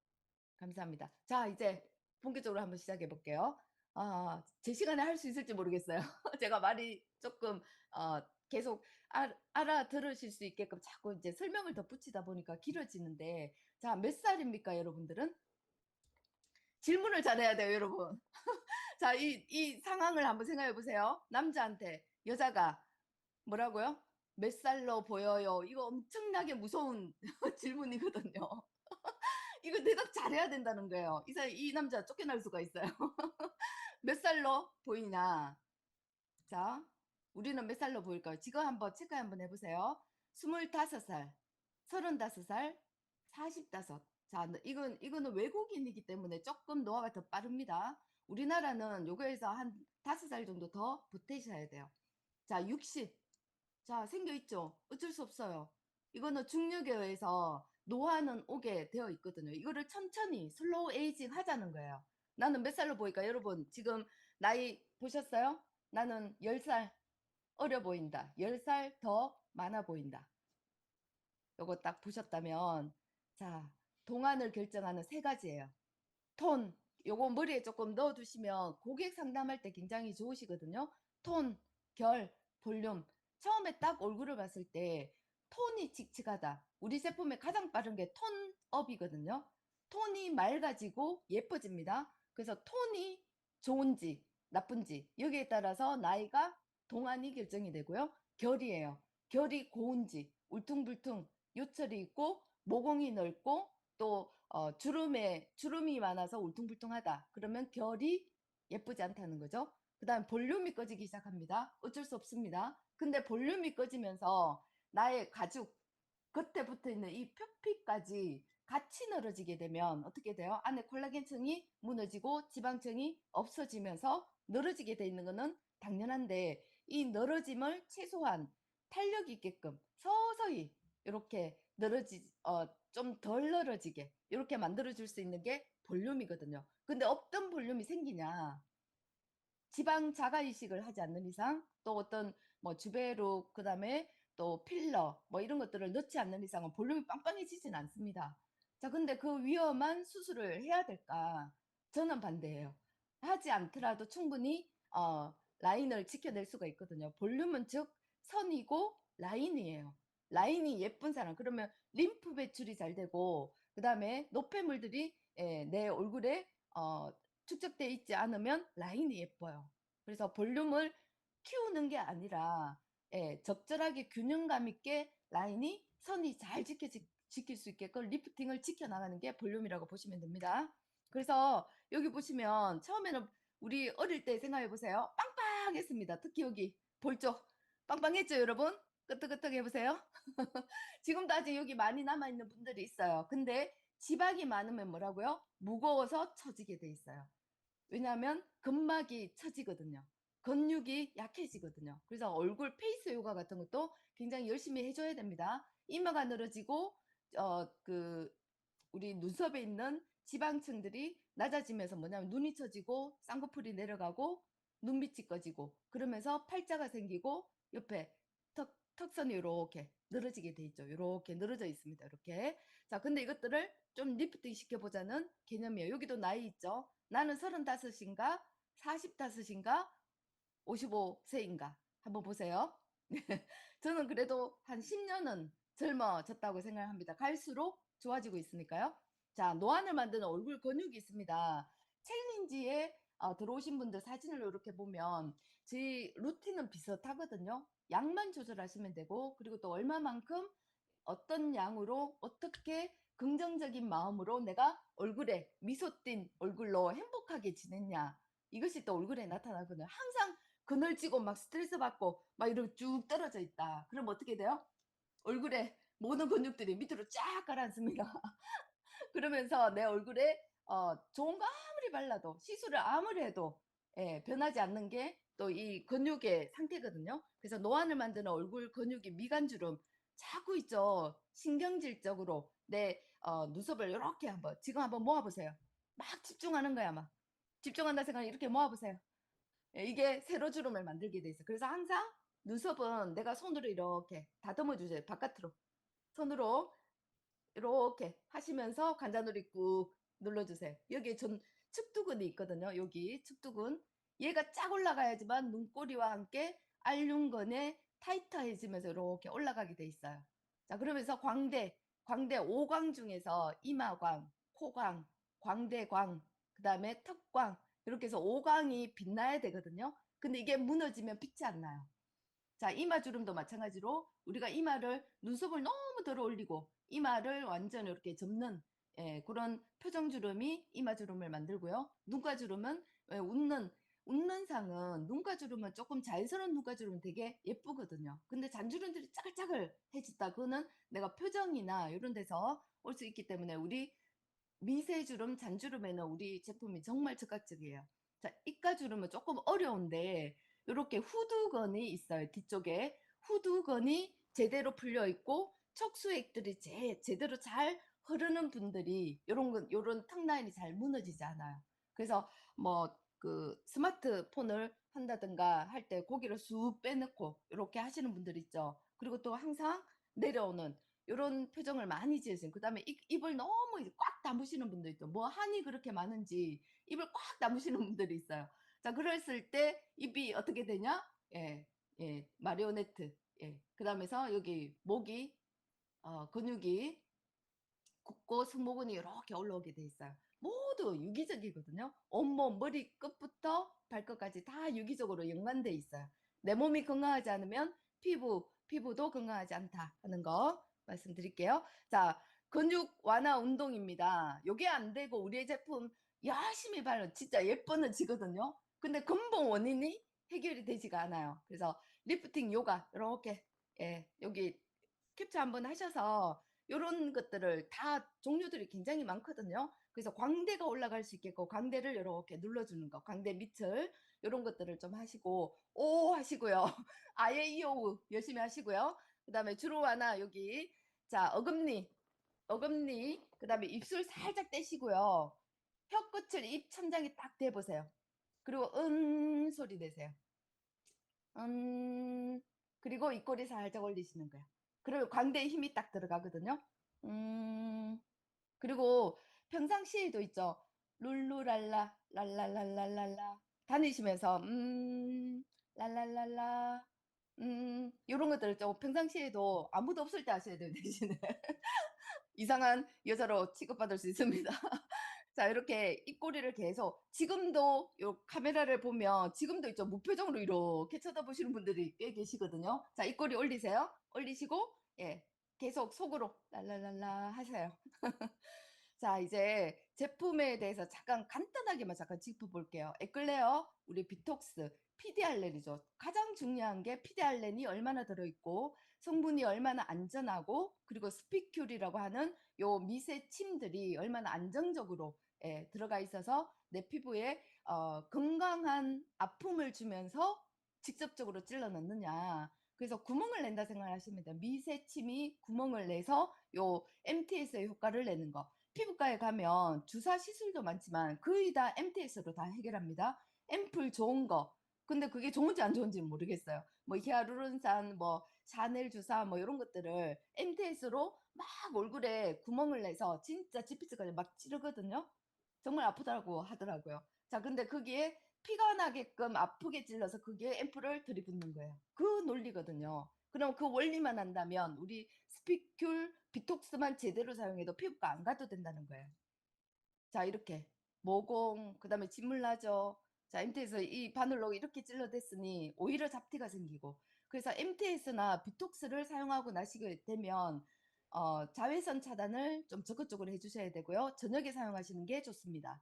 감사합니다. 자, 이제 본격적으로 한번 시작해 볼게요. 제 시간에 할 수 있을지 모르겠어요. 제가 말이 조금 계속 알아들으실 수 있게끔 자꾸 이제 설명을 덧붙이다 보니까 길어지는데, 자, 몇 살입니까, 여러분들은? 질문을 잘해야 돼요, 여러분. 자, 이 상황을 한번 생각해 보세요. 남자한테 여자가 뭐라고요? 몇 살로 보여요? 이거 엄청나게 무서운 질문이거든요. 이거 대답 잘해야 된다는 거예요. 이 남자 쫓겨날 수가 있어요. 몇 살로 보이냐? 자, 우리는 몇 살로 보일까요? 지금 한번 체크 한번 해보세요. 25살, 35살, 45. 자, 이거는 외국인이기 때문에 조금 노화가 더 빠릅니다. 우리나라는 요거에서 한 5살 정도 더 보태셔야 돼요. 자, 60. 자, 생겨 있죠? 어쩔 수 없어요. 이거는 중력에 의해서 노화는 오게 되어 있거든요. 이거를 천천히 슬로우 에이징 하자는 거예요. 나는 몇 살로 보일까? 여러분, 지금 나이 보셨어요? 나는 10살 어려 보인다. 10살 더 많아 보인다. 요거 딱 보셨다면, 자, 동안을 결정하는 세 가지예요. 톤, 요거 머리에 조금 넣어두시면 고객 상담할 때 굉장히 좋으시거든요. 톤, 결, 볼륨. 처음에 딱 얼굴을 봤을 때 톤이 칙칙하다. 우리 제품에 가장 빠른 게 톤업이거든요. 톤이 맑아지고 예뻐집니다. 그래서 톤이 좋은지 나쁜지 여기에 따라서 나이가 동안이 결정이 되고요. 결이에요. 결이 고운지 울퉁불퉁 요철이 있고 모공이 넓고 또 주름이 많아서 울퉁불퉁하다. 그러면 결이 예쁘지 않다는 거죠. 그 다음 볼륨이 꺼지기 시작합니다. 어쩔 수 없습니다. 근데 볼륨이 꺼지면서 나의 가죽, 겉에 붙어 있는 이 표피까지 같이 늘어지게 되면 어떻게 돼요? 안에 콜라겐층이 무너지고 지방층이 없어지면서 늘어지게 돼 있는 것은 당연한데 이 늘어짐을 최소한 탄력 있게끔 서서히 이렇게 좀 덜 늘어지게 이렇게 만들어 줄 수 있는 게 볼륨이거든요. 근데 어떤 볼륨이 생기냐? 지방 자가 이식을 하지 않는 이상 또 어떤 뭐 주베룩 그다음에 또 필러 뭐 이런 것들을 넣지 않는 이상은 볼륨이 빵빵해지진 않습니다. 자, 근데 그 위험한 수술을 해야 될까? 저는 반대예요. 하지 않더라도 충분히 라인을 지켜낼 수가 있거든요. 볼륨은 즉 선이고 라인이에요. 라인이 예쁜 사람 그러면 림프 배출이 잘 되고 그다음에 노폐물들이 내 얼굴에 축적돼 있지 않으면 라인이 예뻐요. 그래서 볼륨을 키우는 게 아니라 적절하게 균형감 있게 라인이 선이 잘 지킬 수 있게끔 리프팅을 지켜나가는 게 볼륨이라고 보시면 됩니다. 그래서 여기 보시면 처음에는 우리 어릴 때 생각해 보세요. 빵빵했습니다. 특히 여기 볼 쪽 빵빵했죠, 여러분? 끄떡끄떡 해보세요. 지금도 아직 여기 많이 남아있는 분들이 있어요. 근데 지방이 많으면 뭐라고요? 무거워서 처지게 돼 있어요. 왜냐하면 근막이 처지거든요. 근육이 약해지거든요. 그래서 얼굴 페이스 요가 같은 것도 굉장히 열심히 해줘야 됩니다. 이마가 늘어지고 우리 눈썹에 있는 지방층들이 낮아지면서 뭐냐면 눈이 처지고 쌍꺼풀이 내려가고 눈밑이 꺼지고 그러면서 팔자가 생기고 옆에 턱선이 요렇게 늘어지게 돼 있죠. 요렇게 늘어져 있습니다. 이렇게. 자, 근데 이것들을 좀 리프팅 시켜보자는 개념이에요. 여기도 나이 있죠. 나는 35인가 45인가 55세인가 한번 보세요. 저는 그래도 한 10년은 젊어졌다고 생각합니다. 갈수록 좋아지고 있으니까요. 자, 노안을 만드는 얼굴 근육이 있습니다. 챌린지에 들어오신 분들 사진을 이렇게 보면 제 루틴은 비슷하거든요. 양만 조절하시면 되고, 그리고 또 얼마만큼 어떤 양으로 어떻게 긍정적인 마음으로 내가 얼굴에 미소 띈 얼굴로 행복하게 지냈냐. 이것이 또 얼굴에 나타나거든요. 항상 그늘지고 막 스트레스 받고 막 이렇게 쭉 떨어져 있다. 그럼 어떻게 돼요? 얼굴에 모든 근육들이 밑으로 쫙 가라앉습니다. 그러면서 내 얼굴에 좋은 거 아무리 발라도 시술을 아무리 해도 변하지 않는 게 또 이 근육의 상태거든요. 그래서 노안을 만드는 얼굴 근육이 미간주름 자꾸 있죠. 신경질적으로 내 눈썹을 이렇게 한번 지금 한번 모아보세요. 막 집중하는 거야 막. 집중한다 생각하면 이렇게 모아보세요. 이게 세로주름을 만들게 돼 있어요. 그래서 항상 눈썹은 내가 손으로 이렇게 다듬어 주세요. 바깥으로. 손으로 이렇게 하시면서 관자놀이 꾹 눌러주세요. 여기에 전 측두근이 있거든요. 여기 측두근. 얘가 쫙 올라가야지만 눈꼬리와 함께 알륜근에 타이트해지면서 이렇게 올라가게 돼 있어요. 자, 그러면서 광대 5광 중에서 이마광, 코광, 광대광, 그 다음에 턱광, 이렇게 해서 5광이 빛나야 되거든요. 근데 이게 무너지면 빛이 안 나요. 자, 이마 주름도 마찬가지로 우리가 이마를 눈썹을 너무 들어 올리고 이마를 완전 이렇게 접는 그런 표정 주름이 이마 주름을 만들고요. 눈가 주름은 웃는 상은 눈가 주름은 조금 자연스러운 눈가 주름은 되게 예쁘거든요. 근데 잔주름들이 짜글짜글해졌다. 그거는 내가 표정이나 이런 데서 올 수 있기 때문에 우리 미세주름, 잔주름에는 우리 제품이 정말 적극적이에요. 자, 입가주름은 조금 어려운데 이렇게 후두건이 있어요. 뒤쪽에 후두건이 제대로 풀려 있고 척수액들이 제대로 잘 흐르는 분들이 요런 턱 라인이 잘 무너지지 않아요. 그래서 뭐 그 스마트폰을 한다든가 할 때 고개를 쑥 빼놓고 이렇게 하시는 분들 있죠. 그리고 또 항상 내려오는 요런 표정을 많이 지으세요. 그다음에 입을 너무 이제 꽉 다무시는 분도 있죠. 뭐 한이 그렇게 많은지 입을 꽉 다무시는 분들이 있어요. 자, 그랬을 때 입이 어떻게 되냐? 예, 예, 마리오네트. 예, 그다음에서 여기 목이 근육이 굽고 승모근이 이렇게 올라오게 돼 있어요. 모두 유기적이거든요. 온몸 머리 끝부터 발끝까지 다 유기적으로 연관돼 있어요. 내 몸이 건강하지 않으면 피부도 건강하지 않다 하는 거 말씀드릴게요. 자, 근육 완화 운동입니다. 요게 안 되고 우리의 제품 열심히 바르면 진짜 예뻐는 지거든요. 근데 근본 원인이 해결이 되지가 않아요. 그래서 리프팅 요가 이렇게 여기 캡처 한번 하셔서 요런 것들을 다 종류들이 굉장히 많거든요. 그래서 광대가 올라갈 수 있겠고 광대를 이렇게 눌러주는 거, 광대 밑을 요런 것들을 좀 하시고 오 하시고요. 아예 이오우 열심히 하시고요. 그다음에 주로 하나 여기 자 어금니 그다음에 입술 살짝 떼시고요. 혀끝을 입 천장에 딱 대보세요. 그리고 소리 내세요. 그리고 입꼬리 살짝 올리시는 거예요. 그리고 광대에 힘이 딱 들어가거든요. 그리고 평상시에도 있죠. 룰루랄라 랄랄랄랄랄라 다니시면서 랄랄랄라 요런 것들을 좀 평상시에도 아무도 없을 때 하셔야 돼요. 대신에 이상한 여자로 취급받을 수 있습니다. 자, 이렇게 입꼬리를 계속 지금도 요 카메라를 보면 지금도 있죠. 무표정으로 이렇게 쳐다보시는 분들이 꽤 계시거든요. 자, 입꼬리 올리세요. 올리시고 예, 계속 속으로 랄랄랄라 하세요. 자, 이제 제품에 대해서 잠깐 간단하게만 잠깐 짚어볼게요. 에클레어, 우리 비톡스, 피디알렌이죠. 가장 중요한 게 피디알렌이 얼마나 들어있고 성분이 얼마나 안전하고 그리고 스피큘이라고 하는 요 미세 침들이 얼마나 안정적으로 들어가 있어서 내 피부에 건강한 아픔을 주면서 직접적으로 찔러 넣느냐. 그래서 구멍을 낸다 생각하시면 돼요. 미세 침이 구멍을 내서 요 MTS의 효과를 내는 거. 피부과에 가면 주사 시술도 많지만 거의 다 MTS로 다 해결합니다. 앰플 좋은 거, 근데 그게 좋은지 안 좋은지는 모르겠어요. 뭐 히아루론산, 뭐 샤넬 주사 뭐 이런 것들을 MTS로 막 얼굴에 구멍을 내서 진짜 지피스까지 막 찌르거든요. 정말 아프다고 하더라고요. 자, 근데 거기에 피가 나게끔 아프게 찔러서 거기에 앰플을 들이붓는 거예요. 그 논리거든요. 그럼 그 원리만 한다면 우리 스피큘 비톡스만 제대로 사용해도 피부과 안 가도 된다는 거예요. 자, 이렇게 모공, 그다음에 진물 나죠. 자, MT에서 이 바늘로 이렇게 찔러댔으니 오히려 잡티가 생기고. 그래서 MTS나 비톡스를 사용하고 나시게 되면 자외선 차단을 좀 적극적으로 해주셔야 되고요. 저녁에 사용하시는 게 좋습니다.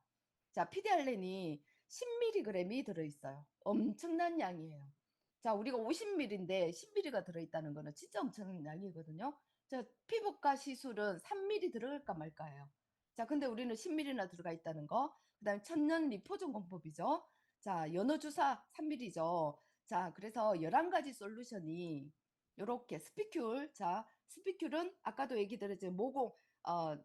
자, 피디알렌이 10mg이 들어있어요. 엄청난 양이에요. 자, 우리가 50ml인데 10mg가 들어있다는 거는 진짜 엄청난 양이거든요. 자, 피부과 시술은 3ml 들어갈까 말까예요. 자, 근데 우리는 10ml나 들어가 있다는 거. 그다음에 천년 리포존 공법이죠. 자, 연어 주사 3ml죠. 자, 그래서 11가지 솔루션이 요렇게 스피큘. 자, 스피큘은 아까도 얘기 드렸죠. 모공,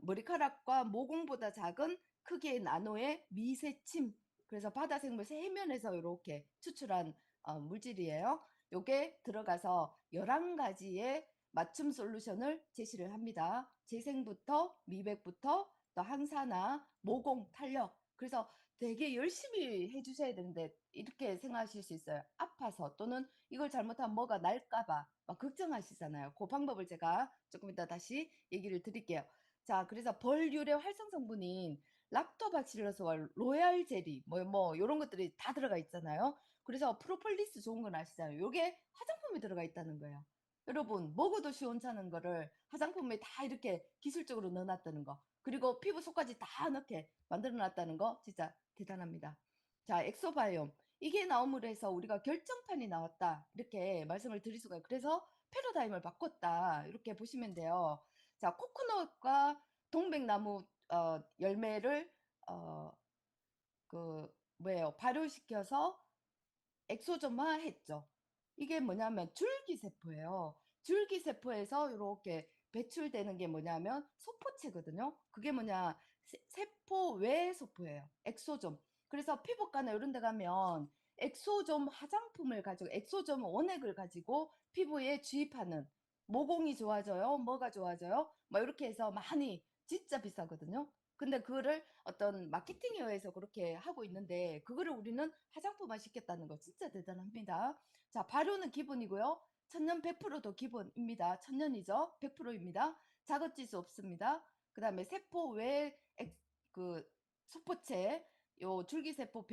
머리카락과 모공보다 작은 크기의 나노의 미세침. 그래서 바다 생물 세면에서 이렇게 추출한 물질이에요. 요게 들어가서 11가지의 맞춤 솔루션을 제시를 합니다. 재생부터 미백부터 또 항산화, 모공, 탄력. 그래서 되게 열심히 해주셔야 되는데 이렇게 생각하실 수 있어요. 아파서 또는 이걸 잘못하면 뭐가 날까봐 막 걱정하시잖아요. 그 방법을 제가 조금 이따 다시 얘기를 드릴게요. 자, 그래서 벌유래 활성 성분인 락토바실러스와 로얄 제리 뭐 이런 것들이 다 들어가 있잖아요. 그래서 프로폴리스 좋은 건 아시잖아요. 이게 화장품에 들어가 있다는 거예요. 여러분 먹어도 시원찮은 거를 화장품에 다 이렇게 기술적으로 넣어놨다는 거, 그리고 피부 속까지 다 넣게 만들어 놨다는 거 진짜 대단합니다. 자, 엑소바이옴 이게 나옴으로 해서 우리가 결정판이 나왔다 이렇게 말씀을 드릴 수가 있어요. 그래서 패러다임을 바꿨다 이렇게 보시면 돼요. 자, 코코넛과 동백나무 열매를 어, 그 뭐예요, 발효시켜서 엑소점화 했죠. 이게 뭐냐면 줄기세포예요. 줄기세포에서 이렇게 배출되는 게 뭐냐면 소포체거든요. 그게 뭐냐, 세포 외 소포예요. 엑소점. 그래서 피부과나 이런 데 가면 엑소점 화장품을 가지고 엑소점 원액을 가지고 피부에 주입하는, 모공이 좋아져요. 뭐가 좋아져요? 뭐 이렇게 해서 많이 진짜 비싸거든요. 근데 그거를 어떤 마케팅에 의해서 그렇게 하고 있는데 그거를 우리는 화장품화 시켰다는 거 진짜 대단합니다. 자, 발효는 기본이고요. 천년 100%도 기본입니다. 천년이죠. 100%입니다. 자극지수 없습니다. 그 다음에 세포 외 그 소포체, 요 줄기세포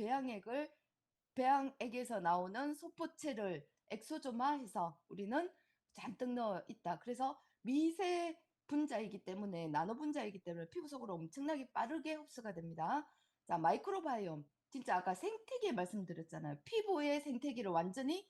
배양액에서 나오는 소포체를 엑소조마해서 우리는 잔뜩 넣어 있다. 그래서 미세 분자이기 때문에, 나노 분자이기 때문에 피부 속으로 엄청나게 빠르게 흡수가 됩니다. 자, 마이크로바이옴. 진짜 아까 생태계 말씀드렸잖아요. 피부의 생태계를 완전히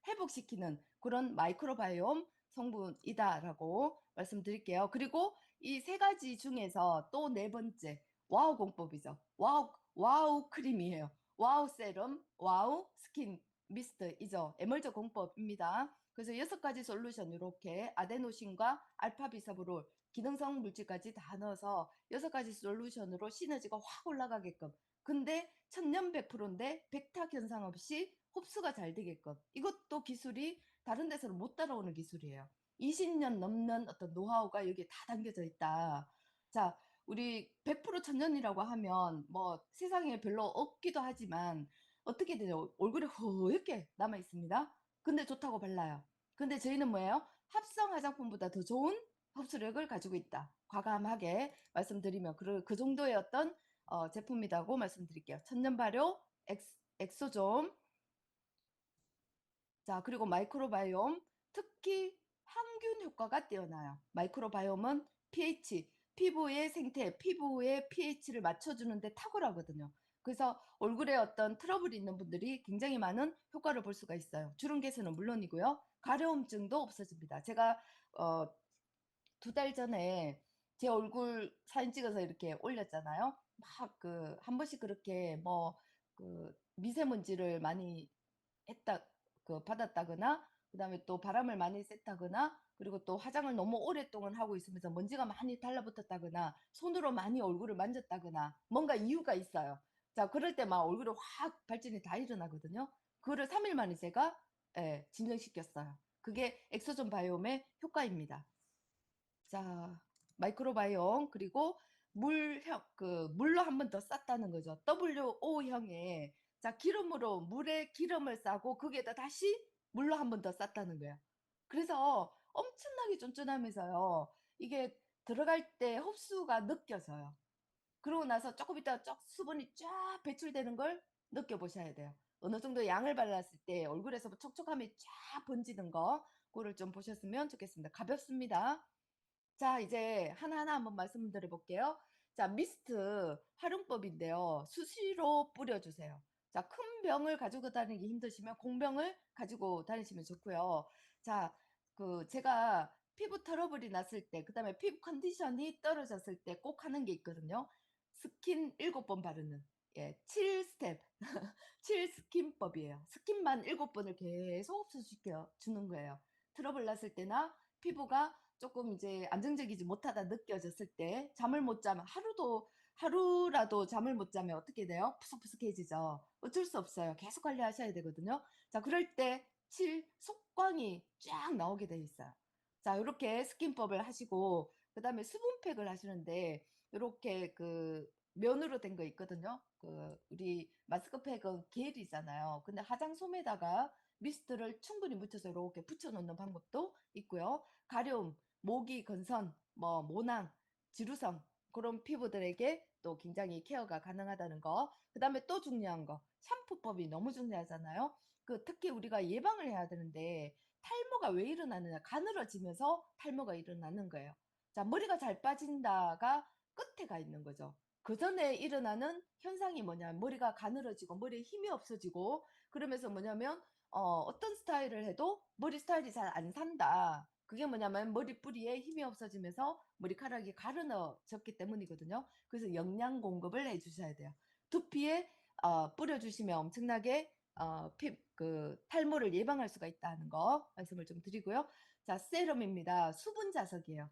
회복시키는 그런 마이크로바이옴 성분이다라고 말씀드릴게요. 그리고 이 3가지 중에서 또 4번째, 와우 공법이죠. 와우 크림이에요. 와우 세럼, 와우 스킨 미스트이죠. 에멀저 공법입니다. 그래서 6가지 솔루션 이렇게 아데노신과 알파비사브롤 기능성 물질까지 다 넣어서 6가지 솔루션으로 시너지가 확 올라가게끔. 근데 천년 100%인데 백탁 현상 없이 흡수가 잘 되게끔. 이것도 기술이 다른 데서는 못 따라오는 기술이에요. 20년 넘는 어떤 노하우가 여기에 다 담겨져 있다. 자, 우리 100% 천년이라고 하면 뭐 세상에 별로 없기도 하지만 어떻게 되죠? 얼굴에 허옇게 남아 있습니다. 근데 좋다고 발라요. 근데 저희는 뭐예요? 합성 화장품보다 더 좋은 흡수력을 가지고 있다. 과감하게 말씀드리면 그 정도의 어떤 제품이라고 말씀드릴게요. 천년 발효, 엑소좀, 자, 그리고 마이크로바이옴, 특히 항균 효과가 뛰어나요. 마이크로바이옴은 pH, 피부의 생태, 피부의 pH를 맞춰주는데 탁월하거든요. 그래서 얼굴에 어떤 트러블이 있는 분들이 굉장히 많은 효과를 볼 수가 있어요. 주름 개선은 물론이고요. 가려움증도 없어집니다. 제가 2달 전에 제 얼굴 사진 찍어서 이렇게 올렸잖아요. 막 한 번씩 그렇게 뭐 미세먼지를 많이 했다, 받았다거나, 그다음에 또 바람을 많이 쐈다거나, 그리고 또 화장을 너무 오랫동안 하고 있으면서 먼지가 많이 달라붙었다거나, 손으로 많이 얼굴을 만졌다거나, 뭔가 이유가 있어요. 자, 그럴 때 막 얼굴에 확 발진이 다 일어나거든요. 그거를 3일 만에 제가 예 진정시켰어요. 그게 엑소존 바이옴의 효과입니다. 자, 마이크로바이옴 그리고 물형 물로 한 번 더 쌌다는 거죠. WO형의 자 기름으로 물에 기름을 싸고 거기에다 다시 물로 한 번 더 쌌다는 거예요. 그래서 엄청나게 쫀쫀하면서요. 이게 들어갈 때 흡수가 느껴져요. 그러고 나서 조금 있다가 수분이 쫙 배출되는 걸 느껴보셔야 돼요. 어느 정도 양을 발랐을 때 얼굴에서 촉촉함이 쫙 번지는 거 그거를 좀 보셨으면 좋겠습니다. 가볍습니다. 자, 이제 하나하나 한번 말씀드려 볼게요. 자, 미스트 활용법인데요. 수시로 뿌려주세요. 자, 큰 병을 가지고 다니기 힘드시면 공병을 가지고 다니시면 좋고요. 자, 제가 피부 트러블이 났을 때, 그 다음에 피부 컨디션이 떨어졌을 때 꼭 하는 게 있거든요. 스킨 7번 바르는, 예, 7스텝, 7스킨법이에요. 스킨만 7번을 계속 흡수시켜 주는 거예요. 트러블 났을 때나 피부가 조금 이제 안정적이지 못하다 느껴졌을 때 잠을 못 자면 하루라도 잠을 못 자면 어떻게 돼요? 푸석푸석해지죠. 어쩔 수 없어요. 계속 관리하셔야 되거든요. 자, 그럴 때 속광이 쫙 나오게 돼 있어요. 자, 이렇게 스킨법을 하시고 그다음에 수분팩을 하시는데 이렇게 면으로 된 거 있거든요. 우리 마스크팩은 겔이잖아요. 근데 화장솜에다가 미스트를 충분히 묻혀서 이렇게 붙여 놓는 방법도 있고요. 가려움, 모기, 건선, 모낭, 지루성 그런 피부들에게 또 굉장히 케어가 가능하다는 거. 그다음에 또 중요한 거, 샴푸법이 너무 중요하잖아요. 특히 우리가 예방을 해야 되는데 탈모가 왜 일어나느냐? 가늘어지면서 탈모가 일어나는 거예요. 자, 머리가 잘 빠진다가 끝에 가 있는 거죠. 그 전에 일어나는 현상이 뭐냐면 머리가 가늘어지고 머리에 힘이 없어지고 그러면서 뭐냐면 어떤 스타일을 해도 머리 스타일이 잘 안 산다. 그게 뭐냐면 머리 뿌리에 힘이 없어지면서 머리카락이 가르너졌기 때문이거든요. 그래서 영양 공급을 해주셔야 돼요. 두피에 뿌려주시면 엄청나게 탈모를 예방할 수가 있다는 거 말씀을 좀 드리고요. 자, 세럼입니다. 수분 자석이에요.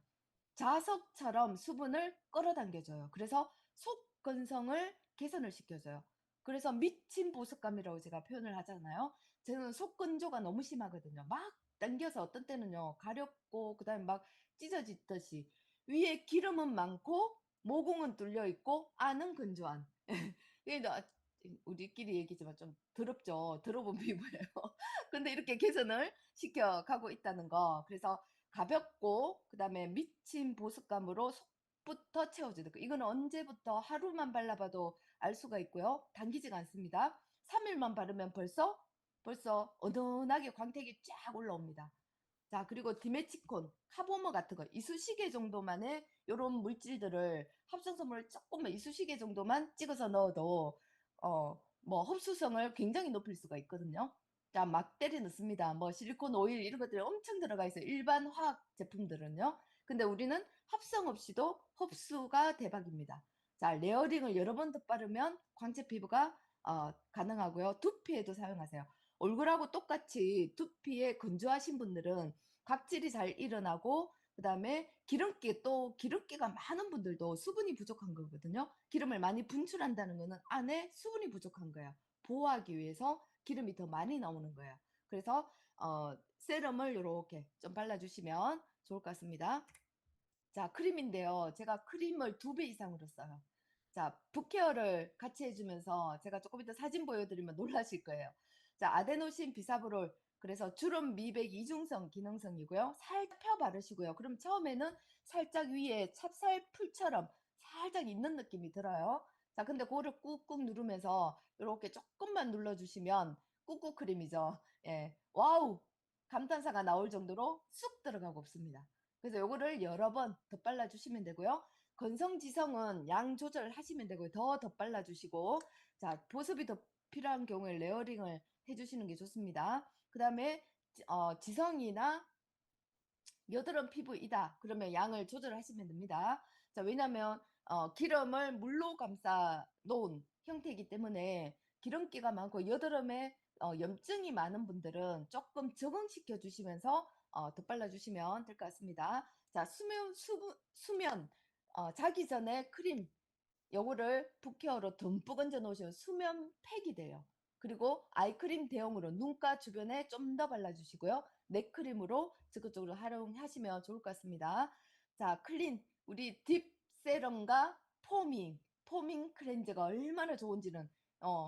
자석처럼 수분을 끌어당겨줘요. 그래서 속 건성을 개선을 시켜줘요. 그래서 미친 보습감이라고 제가 표현을 하잖아요. 저는 속 건조가 너무 심하거든요. 막 당겨서 어떤 때는요 가렵고 그다음에 막 찢어지듯이 위에 기름은 많고 모공은 뚫려 있고 안은 건조한. 이게 우리끼리 얘기지만 좀 더럽죠. 더러운 피부예요. 근데 이렇게 개선을 시켜 가고 있다는 거. 그래서 가볍고 그다음에 미친 보습감으로 속부터 채워주는 거. 이거는 언제부터 하루만 발라봐도 알 수가 있고요. 당기지가 않습니다. 3일만 바르면 벌써 은은하게 광택이 쫙 올라옵니다. 자, 그리고 디메치콘, 카보머 같은 거, 이쑤시개 정도만의 이런 물질들을 합성선물을 조금만 이쑤시개 정도만 찍어서 넣어도 흡수성을 굉장히 높일 수가 있거든요. 자, 막 때려 넣습니다. 실리콘 오일 이런 것들이 엄청 들어가 있어요. 일반 화학 제품들은요. 근데 우리는 합성 없이도 흡수가 대박입니다. 자, 레어링을 여러 번 더 바르면 광채 피부가 가능하고요. 두피에도 사용하세요. 얼굴하고 똑같이 두피에 건조하신 분들은 각질이 잘 일어나고 그다음에 기름기가 많은 분들도 수분이 부족한 거거든요. 기름을 많이 분출한다는 거는 안에 수분이 부족한 거예요. 보호하기 위해서 기름이 더 많이 나오는 거예요. 그래서 세럼을 이렇게 좀 발라주시면 좋을 것 같습니다. 자, 크림인데요. 제가 크림을 2배 이상으로 써요. 자, 붓케어를 같이 해주면서 제가 조금 이따 사진 보여드리면 놀라실 거예요. 자, 아데노신 비사브롤. 그래서 주름 미백 이중성 기능성이고요. 살짝 펴 바르시고요. 그럼 처음에는 살짝 위에 찹쌀풀처럼 살짝 있는 느낌이 들어요. 자, 근데 그거를 꾹꾹 누르면서 이렇게 조금만 눌러주시면 꾹꾹 크림이죠. 예, 와우! 감탄사가 나올 정도로 쑥 들어가고 없습니다. 그래서 요거를 여러 번 덧발라 주시면 되고요. 건성지성은 양 조절하시면 되고요. 더 덧발라 주시고 자, 보습이 더 필요한 경우에 레어링을 해주시는 게 좋습니다. 그 다음에 지성이나 여드름 피부이다. 그러면 양을 조절하시면 됩니다. 자, 왜냐면 기름을 물로 감싸 놓은 형태이기 때문에 기름기가 많고 여드름에 염증이 많은 분들은 조금 적응시켜 주시면서 덧발라 주시면 될 것 같습니다. 자, 수면 자기 전에 크림 요거를 붓케어로 듬뿍 얹어 놓으시면 수면 팩이 돼요. 그리고 아이크림 대용으로 눈가 주변에 좀 더 발라주시고요. 넥크림으로 적극적으로 활용하시면 좋을 것 같습니다. 자, 클린 우리 딥 세럼과 포밍 클렌저가 얼마나 좋은지는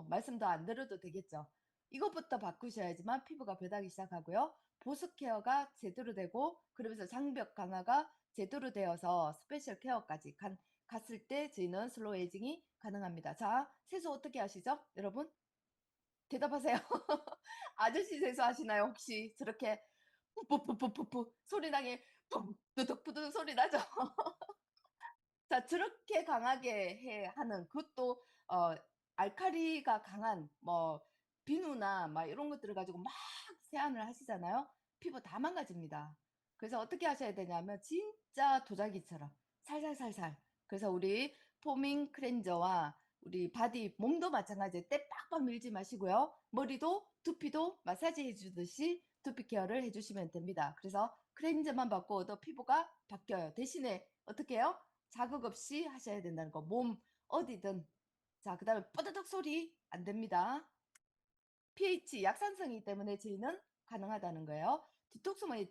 말씀도 안 드려도 되겠죠. 이것부터 바꾸셔야지만 피부가 변하기 시작하고요. 보습 케어가 제대로 되고 그러면서 장벽 강화가 제대로 되어서 스페셜 케어까지 갔을 때 저희는 슬로우 에이징이 가능합니다. 자, 세수 어떻게 하시죠? 여러분? 대답하세요. 아저씨 세수하시나요? 혹시 저렇게 푸푸푸푸푸푸 소리 나게 푸드득푸드 소리 나죠? 자, 저렇게 강하게 하는 그것도 어, 알칼리가 강한 뭐 비누나 막 이런 것들을 가지고 막 세안을 하시잖아요. 피부 다 망가집니다. 그래서 어떻게 하셔야 되냐면 진짜 도자기처럼 살살살살. 그래서 우리 포밍 클렌저와 우리 바디 몸도 마찬가지예요. 때 빡빡 밀지 마시고요. 머리도 두피도 마사지 해주듯이 두피 케어를 해주시면 됩니다. 그래서 클렌저만 받고도 피부가 바뀌어요. 대신에 어떻게 해요? 자극 없이 하셔야 된다는 거. 몸 어디든. 자, 그 다음에 뽀드득 소리 안 됩니다. pH 약산성이기 때문에 저희는 가능하다는 거예요. 디톡스 뭐예요?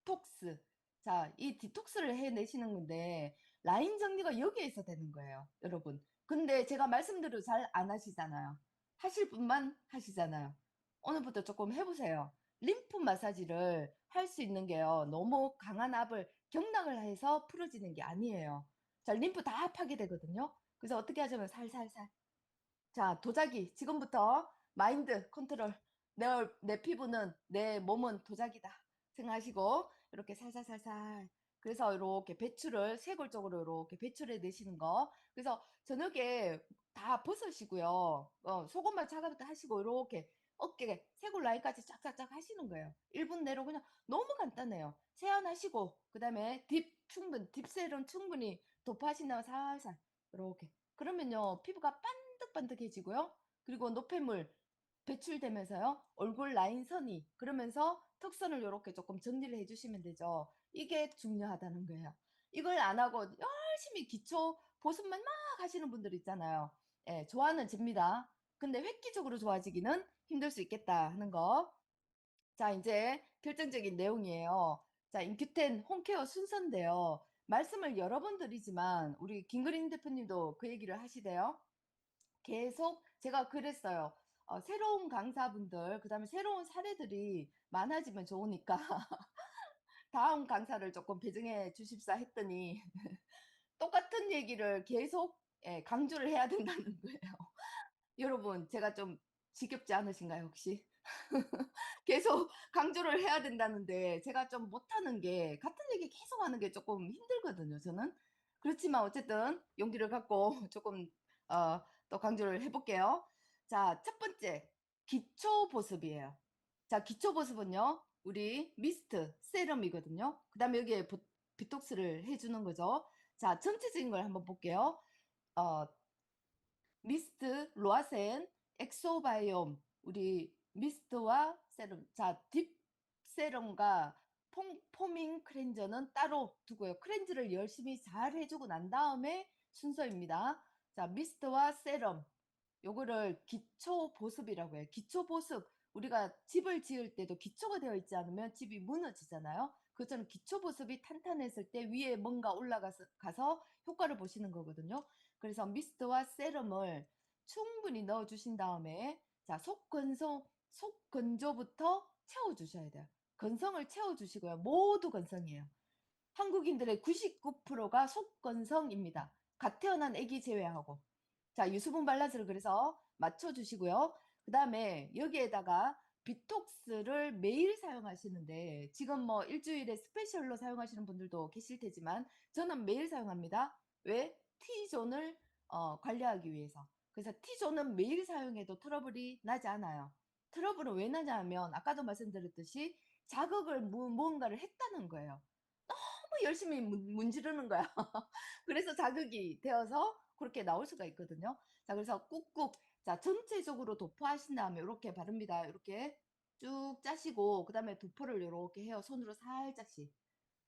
디톡스. 자, 이 디톡스를 해내시는 건데 라인 정리가 여기에서 되는 거예요, 여러분. 근데 제가 말씀대로 잘 안 하시잖아요. 하실 분만 하시잖아요. 오늘부터 조금 해보세요. 림프 마사지를 할 수 있는 게요. 너무 강한 압을 경락을 해서 풀어지는 게 아니에요. 자, 림프 다 파괴되거든요. 그래서 어떻게 하자면 살살살. 자, 도자기. 지금부터 마인드 컨트롤. 내 피부는, 내 몸은 도자기다. 생각하시고, 이렇게 살살살살. 그래서 이렇게 배출을, 쇄골적으로 이렇게 배출해 내시는 거. 그래서 저녁에 다 벗으시고요. 속옷만 차가부터 하시고, 이렇게 어깨, 쇄골 라인까지 쫙쫙쫙 하시는 거예요. 1분 내로 그냥 너무 간단해요. 세안하시고, 그 다음에 딥세럼 충분히 도포하신 다음에 살살, 이렇게. 그러면요, 피부가 반득반득해지고요. 그리고 노폐물 배출되면서요. 얼굴 라인 선이 그러면서 턱선을 이렇게 조금 정리를 해주시면 되죠. 이게 중요하다는 거예요. 이걸 안 하고 열심히 기초 보습만 막 하시는 분들 있잖아요. 예, 좋아는 집니다. 근데 획기적으로 좋아지기는 힘들 수 있겠다 하는 거. 자, 이제 결정적인 내용이에요. 자, 인큐텐 홈케어 순서인데요. 말씀을 여러 번 드리지만 우리 김그린 대표님도 그 얘기를 하시대요. 계속 제가 그랬어요. 새로운 강사분들, 그 다음에 새로운 사례들이 많아지면 좋으니까 다음 강사를 조금 배정해 주십사 했더니 똑같은 얘기를 계속 강조를 해야 된다는 거예요. 여러분, 제가 좀 지겹지 않으신가요, 혹시? 계속 강조를 해야 된다는데 제가 좀 못하는 게 같은 얘기 계속 하는 게 조금 힘들거든요, 저는. 그렇지만 어쨌든 용기를 갖고 조금 어, 또 강조를 해볼게요. 자, 첫 번째 기초 보습이에요. 자, 기초 보습은요, 우리 미스트 세럼이거든요. 그 다음에 여기에 비톡스를 해주는 거죠. 자, 전체적인 걸 한번 볼게요. 어, 미스트, 로아센, 엑소바이옴, 우리 미스트와 세럼. 자, 딥 세럼과 포밍 클렌저는 따로 두고요. 클렌즈를 열심히 잘 해주고 난 다음에 순서입니다. 자, 미스트와 세럼. 요거를 기초 보습이라고 해요. 기초 보습. 우리가 집을 지을 때도 기초가 되어 있지 않으면 집이 무너지잖아요. 그처럼 기초 보습이 탄탄했을 때 위에 뭔가 올라가서 효과를 보시는 거거든요. 그래서 미스트와 세럼을 충분히 넣어 주신 다음에 자, 속 건조부터 채워 주셔야 돼요. 건성을 채워 주시고요. 모두 건성이에요. 한국인들의 99%가 속건성입니다. 갓 태어난 아기 제외하고. 자, 유수분 밸런스를 그래서 맞춰 주시고요. 그 다음에 여기에다가 비톡스를 매일 사용하시는데 지금 뭐 일주일에 스페셜로 사용하시는 분들도 계실 테지만 저는 매일 사용합니다. 왜? T존을 관리하기 위해서. 그래서 T존은 매일 사용해도 트러블이 나지 않아요. 트러블은 왜 나냐 하면 아까도 말씀드렸듯이 자극을 무언가를 했다는 거예요. 너무 열심히 문지르는 거야. 그래서 자극이 되어서 그렇게 나올 수가 있거든요. 자, 그래서 꾹꾹, 자, 전체적으로 도포하신 다음에 이렇게 바릅니다. 이렇게 쭉 짜시고, 그 다음에 도포를 이렇게 해요. 손으로 살짝씩.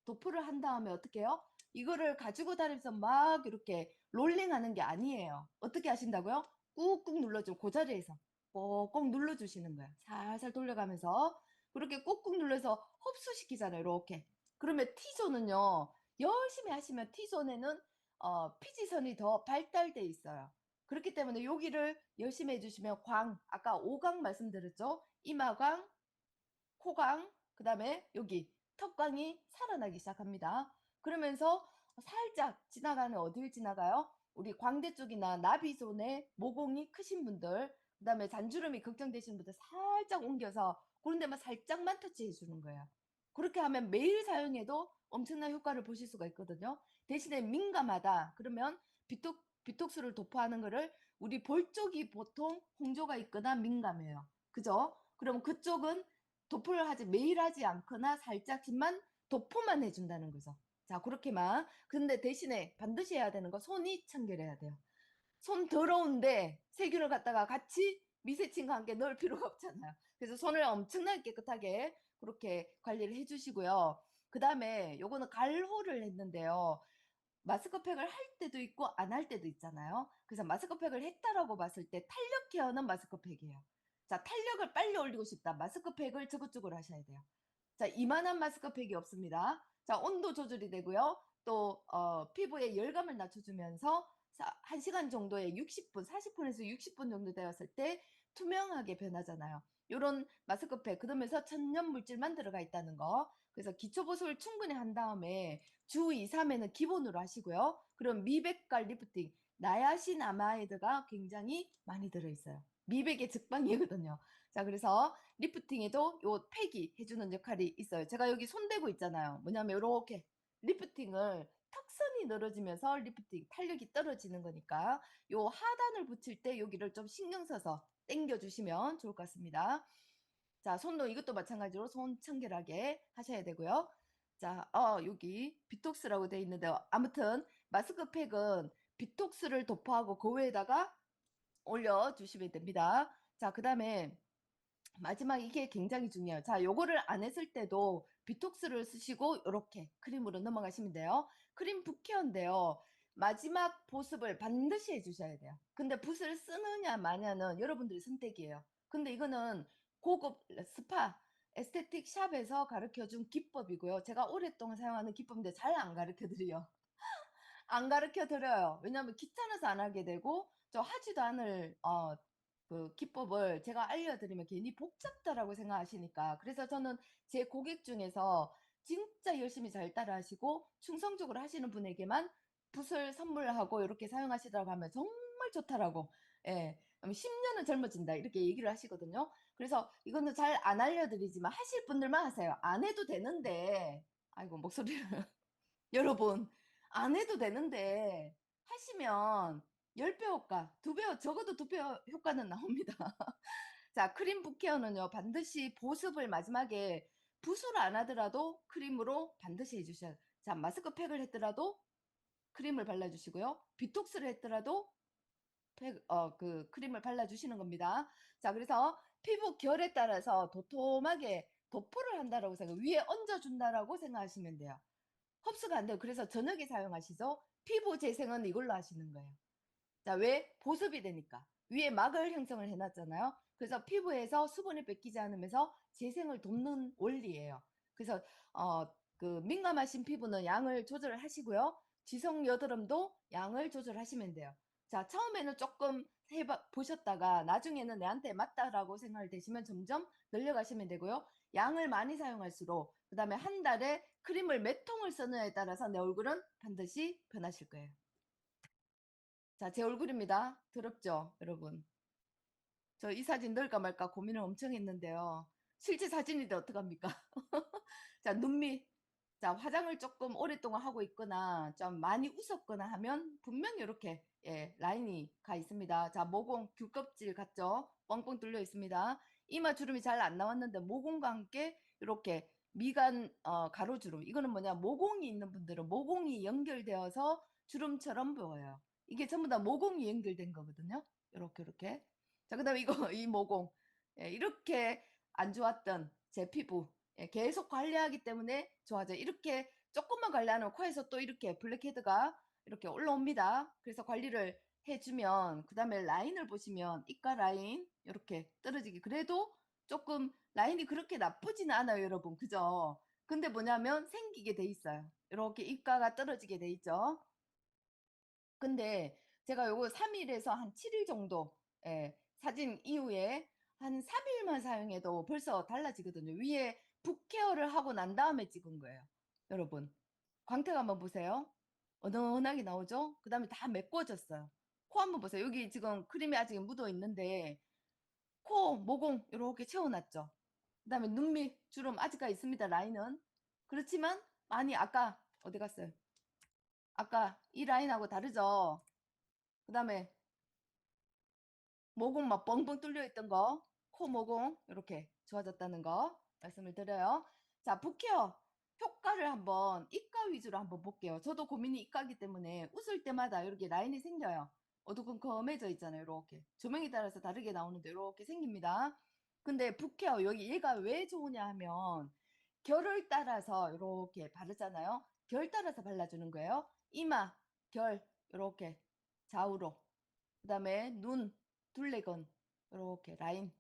도포를 한 다음에 어떻게 해요? 이거를 가지고 다니면서 막 이렇게 롤링 하는 게 아니에요. 어떻게 하신다고요? 꾹꾹 눌러줘. 그 자리에서. 꼭꼭 눌러주시는 거야. 살살 돌려가면서 그렇게 꾹꾹 눌러서 흡수시키잖아요. 이렇게. 그러면 T존은요. 열심히 하시면 T존에는 피지선이 더 발달돼 있어요. 그렇기 때문에 여기를 열심히 해주시면 아까 5강 말씀드렸죠. 이마광, 코광, 그 다음에 여기 턱광이 살아나기 시작합니다. 그러면서 살짝 지나가는 어딜 지나가요? 우리 광대 쪽이나 나비존에 모공이 크신 분들, 그 다음에 잔주름이 걱정되시는 분들 살짝 옮겨서 그런 데만 살짝만 터치해 주는 거예요. 그렇게 하면 매일 사용해도 엄청난 효과를 보실 수가 있거든요. 대신에 민감하다. 그러면 비톡스를 도포하는 거를 우리 볼 쪽이 보통 홍조가 있거나 민감해요. 그죠? 그럼 그쪽은 도포를 매일 하지 않거나 살짝씩만 도포만 해준다는 거죠. 자, 그렇게만. 근데 대신에 반드시 해야 되는 거 손이 청결해야 돼요. 손 더러운데 세균을 갖다가 같이 미세침과 함께 넣을 필요가 없잖아요. 그래서 손을 엄청나게 깨끗하게 그렇게 관리를 해주시고요. 그 다음에 요거는 갈호를 했는데요. 마스크팩을 할 때도 있고 안 할 때도 있잖아요. 그래서 마스크팩을 했다라고 봤을 때 탄력 케어는 마스크팩이에요. 자, 탄력을 빨리 올리고 싶다. 마스크팩을 저긋저긋 하셔야 돼요. 자, 이만한 마스크팩이 없습니다. 자, 온도 조절이 되고요. 또 피부에 열감을 낮춰주면서 1시간 정도에 60분, 40분에서 60분 정도 되었을 때 투명하게 변하잖아요. 요런 마스크팩, 그러면서 천연 물질만 들어가 있다는 거. 그래서 기초 보습을 충분히 한 다음에 주 2, 3회는 기본으로 하시고요. 그럼 미백과 리프팅, 나야신아마이드가 굉장히 많이 들어있어요. 미백의 즉방이거든요. 자, 그래서 리프팅에도 요 팩이 해주는 역할이 있어요. 제가 여기 손대고 있잖아요. 뭐냐면 이렇게 리프팅을 턱선이 늘어지면서 리프팅 탄력이 떨어지는 거니까 요 하단을 붙일 때 여기를 좀 신경 써서 당겨 주시면 좋을 것 같습니다. 자, 손도 이것도 마찬가지로 손 청결하게 하셔야 되고요. 자, 여기 비톡스라고 되어 있는데 아무튼 마스크팩은 비톡스를 도포하고 그 위에다가 올려주시면 됩니다. 자, 그 다음에 마지막 이게 굉장히 중요해요. 자, 요거를 안 했을 때도 비톡스를 쓰시고 이렇게 크림으로 넘어가시면 돼요. 크림 붓케어인데요. 마지막 보습을 반드시 해주셔야 돼요. 근데 붓을 쓰느냐 마냐는 여러분들의 선택이에요. 근데 이거는 고급 스파 에스테틱 샵에서 가르쳐준 기법이고요. 제가 오랫동안 사용하는 기법인데 잘 안 가르쳐 드려요. 안 가르쳐 드려요. 왜냐하면 귀찮아서 안 하게 되고 저 하지도 않을 그 기법을 제가 알려드리면 괜히 복잡다라고 생각하시니까. 그래서 저는 제 고객 중에서 진짜 열심히 잘 따라하시고 충성적으로 하시는 분에게만 붓을 선물하고 이렇게 사용하시더라고 하면 정말 좋다라고. 예. 10년은 젊어진다 이렇게 얘기를 하시거든요. 그래서 이거는 잘 안 알려드리지만 하실 분들만 하세요. 안 해도 되는데 아이고 목소리를 여러분 안 해도 되는데 하시면 10배 효과, 2배, 적어도 2배 효과는 나옵니다. 자, 크림 붓케어는요, 반드시 보습을 마지막에 붓을 안 하더라도 크림으로 반드시 해주셔야 돼요. 자, 마스크팩을 했더라도 크림을 발라주시고요. 비톡스를 했더라도 그 크림을 발라주시는 겁니다. 자, 그래서 피부 결에 따라서 도톰하게 도포를 한다라고 생각, 위에 얹어준다라고 생각하시면 돼요. 흡수가 안 돼요. 그래서 저녁에 사용하시죠. 피부 재생은 이걸로 하시는 거예요. 자, 왜? 보습이 되니까. 위에 막을 형성을 해놨잖아요. 그래서 피부에서 수분이 뺏기지 않으면서 재생을 돕는 원리예요. 그래서 그 민감하신 피부는 양을 조절을 하시고요. 지성 여드름도 양을 조절하시면 돼요. 자, 처음에는 조금 보셨다가 나중에는 내한테 맞다라고 생각을 되시면 점점 늘려가시면 되고요. 양을 많이 사용할수록 그 다음에 한 달에 크림을 몇 통을 쓰느냐에 따라서 내 얼굴은 반드시 변하실 거예요. 자, 제 얼굴입니다. 더럽죠, 여러분? 저 이 사진 넣을까 말까 고민을 엄청 했는데요. 실제 사진인데 어떡합니까? 자, 눈밑. 자, 화장을 조금 오랫동안 하고 있거나 좀 많이 웃었거나 하면 분명히 이렇게 라인이 가 있습니다. 자, 모공 귤껍질 같죠? 뻥뻥 뚫려 있습니다. 이마 주름이 잘 안 나왔는데 모공과 함께 이렇게 미간 가로주름. 이거는 뭐냐? 모공이 있는 분들은 모공이 연결되어서 주름처럼 보여요. 이게 전부 다 모공이 연결된 거거든요. 이렇게 이렇게. 자, 그다음에 이거 이 모공. 이렇게 안 좋았던 제 피부 계속 관리하기 때문에 좋아져. 이렇게 조금만 관리하면 코에서 또 이렇게 블랙헤드가 이렇게 올라옵니다. 그래서 관리를 해주면 그다음에 라인을 보시면 이가 라인 이렇게 떨어지기 그래도 조금 라인이 그렇게 나쁘지는 않아요, 여러분. 그죠? 근데 뭐냐면 생기게 돼 있어요. 이렇게 이가가 떨어지게 돼 있죠. 근데 제가 요거 3일에서 한 7일 정도 예, 사진 이후에 한 3일만 사용해도 벌써 달라지거든요. 위에 붓케어를 하고 난 다음에 찍은 거예요. 여러분 광택 한번 보세요. 은은하게 나오죠? 그 다음에 다 메꿔졌어요. 코 한번 보세요. 여기 지금 크림이 아직 묻어 있는데 코, 모공 이렇게 채워놨죠. 그 다음에 눈 밑 주름 아직까지 있습니다. 라인은. 그렇지만 많이 아까 어디 갔어요? 아까 이 라인하고 다르죠? 그 다음에 모공 막 뻥뻥 뚫려 있던 거, 코 모공 이렇게 좋아졌다는 거 말씀을 드려요. 자, 붓케어 효과를 한번 이가 위주로 한번 볼게요. 저도 고민이 이가기 때문에 웃을 때마다 이렇게 라인이 생겨요. 어두컴컴해져 있잖아요. 이렇게 조명에 따라서 다르게 나오는데 이렇게 생깁니다. 근데 붓케어 여기 얘가 왜 좋으냐 하면 결을 따라서 이렇게 바르잖아요. 결 따라서 발라주는 거예요. 이마, 결 이렇게 좌우로. 그 다음에 눈, 둘레건 이렇게 라인.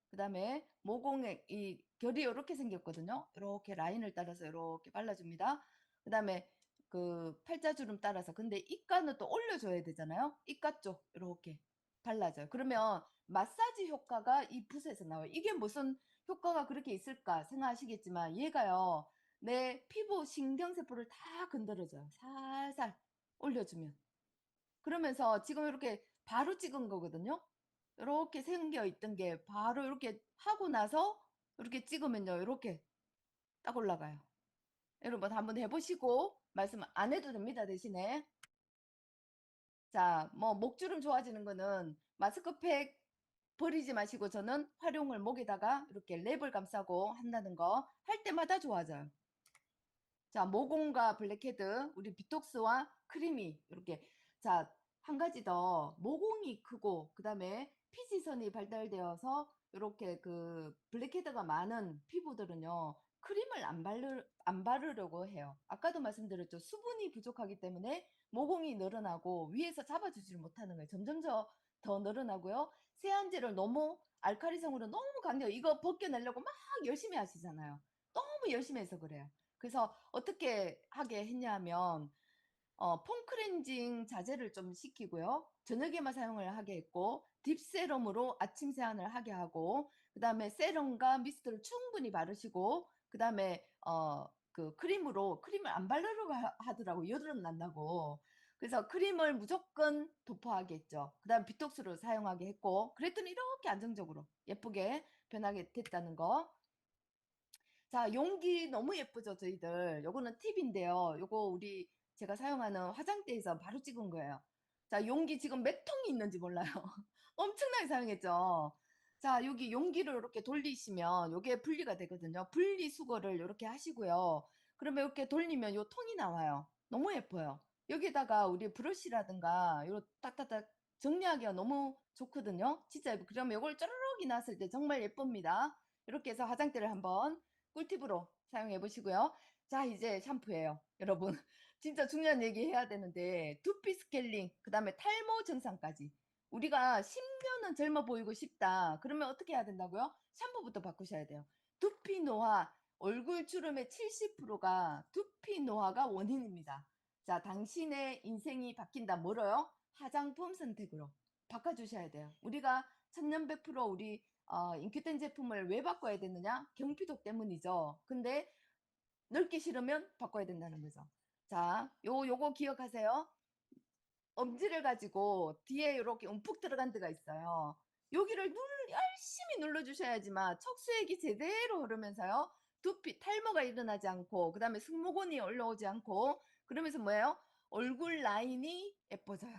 그 다음에 모공에 이 결이 이렇게 생겼거든요. 이렇게 라인을 따라서 이렇게 발라줍니다. 그 다음에 그 팔자주름 따라서. 근데 이가는 또 올려줘야 되잖아요. 이가 쪽 이렇게 발라줘요. 그러면 마사지 효과가 이 붓에서 나와요. 이게 무슨 효과가 그렇게 있을까 생각하시겠지만 얘가요. 내 피부 신경세포를 다 건드려줘요. 살살 올려주면. 그러면서 지금 이렇게 바로 찍은 거거든요. 이렇게 생겨 있던 게 바로 이렇게 하고 나서 이렇게 찍으면요. 이렇게 딱 올라가요. 여러분 한번 해보시고 말씀 안 해도 됩니다. 대신에. 자, 뭐 목주름 좋아지는 거는 마스크팩 버리지 마시고 저는 활용을 목에다가 이렇게 랩을 감싸고 한다는 거 할 때마다 좋아져요. 자, 모공과 블랙헤드, 우리 비톡스와 크림이 이렇게. 자, 한 가지 더. 모공이 크고 그다음에 피지선이 발달되어서 이렇게 그 블랙헤드가 많은 피부들은요. 크림을 안 바르려고 해요. 아까도 말씀드렸죠. 수분이 부족하기 때문에 모공이 늘어나고 위에서 잡아주지를 못하는 거예요. 점점 더 늘어나고요. 세안제를 너무 알칼리성으로 너무 강력 이거 벗겨내려고 막 열심히 하시잖아요. 너무 열심히 해서 그래요. 그래서 어떻게 하게 했냐면 폼크렌징 자제를 좀 시키고요. 저녁에만 사용을 하게 했고 딥세럼으로 아침 세안을 하게 하고 그 다음에 세럼과 미스트를 충분히 바르시고 그 다음에 그 크림을 안 바르려고 하더라고. 여드름 난다고. 그래서 크림을 무조건 도포하게 했죠. 그 다음 비톡스를 사용하게 했고 그랬더니 이렇게 안정적으로 예쁘게 변하게 됐다는 거. 자, 용기 너무 예쁘죠, 저희들. 요거는 팁인데요. 요거 우리 제가 사용하는 화장대에서 바로 찍은 거예요. 자, 용기 지금 몇 통이 있는지 몰라요. 엄청나게 사용했죠. 자, 여기 용기를 이렇게 돌리시면 요게 분리가 되거든요. 분리수거를 이렇게 하시고요. 그러면 이렇게 돌리면 요 통이 나와요. 너무 예뻐요. 여기다가 우리 브러쉬라든가 요 딱딱딱 정리하기가 너무 좋거든요. 진짜 예뻐. 그러면 요걸 쪼르륵이 놨을 때 정말 예쁩니다. 이렇게 해서 화장대를 한번 꿀팁으로 사용해 보시고요. 자, 이제 샴푸예요. 여러분, 진짜 중요한 얘기 해야 되는데, 두피 스케일링, 그 다음에 탈모 증상까지. 우리가 10년은 젊어 보이고 싶다. 그러면 어떻게 해야 된다고요? 샴푸부터 바꾸셔야 돼요. 두피 노화, 얼굴 주름의 70%가 두피 노화가 원인입니다. 자, 당신의 인생이 바뀐다. 뭐로요? 화장품 선택으로 바꿔주셔야 돼요. 우리가 천년 100% 우리 인큐된 제품을 왜 바꿔야 되느냐? 경피독 때문이죠. 근데 늙기 싫으면 바꿔야 된다는 거죠. 자, 요거 기억하세요. 엄지를 가지고 뒤에 이렇게 움푹 들어간 데가 있어요. 여기를 열심히 눌러주셔야지만 척수액이 제대로 흐르면서요. 두피, 탈모가 일어나지 않고, 그 다음에 승모근이 올라오지 않고, 그러면서 뭐예요? 얼굴 라인이 예뻐져요.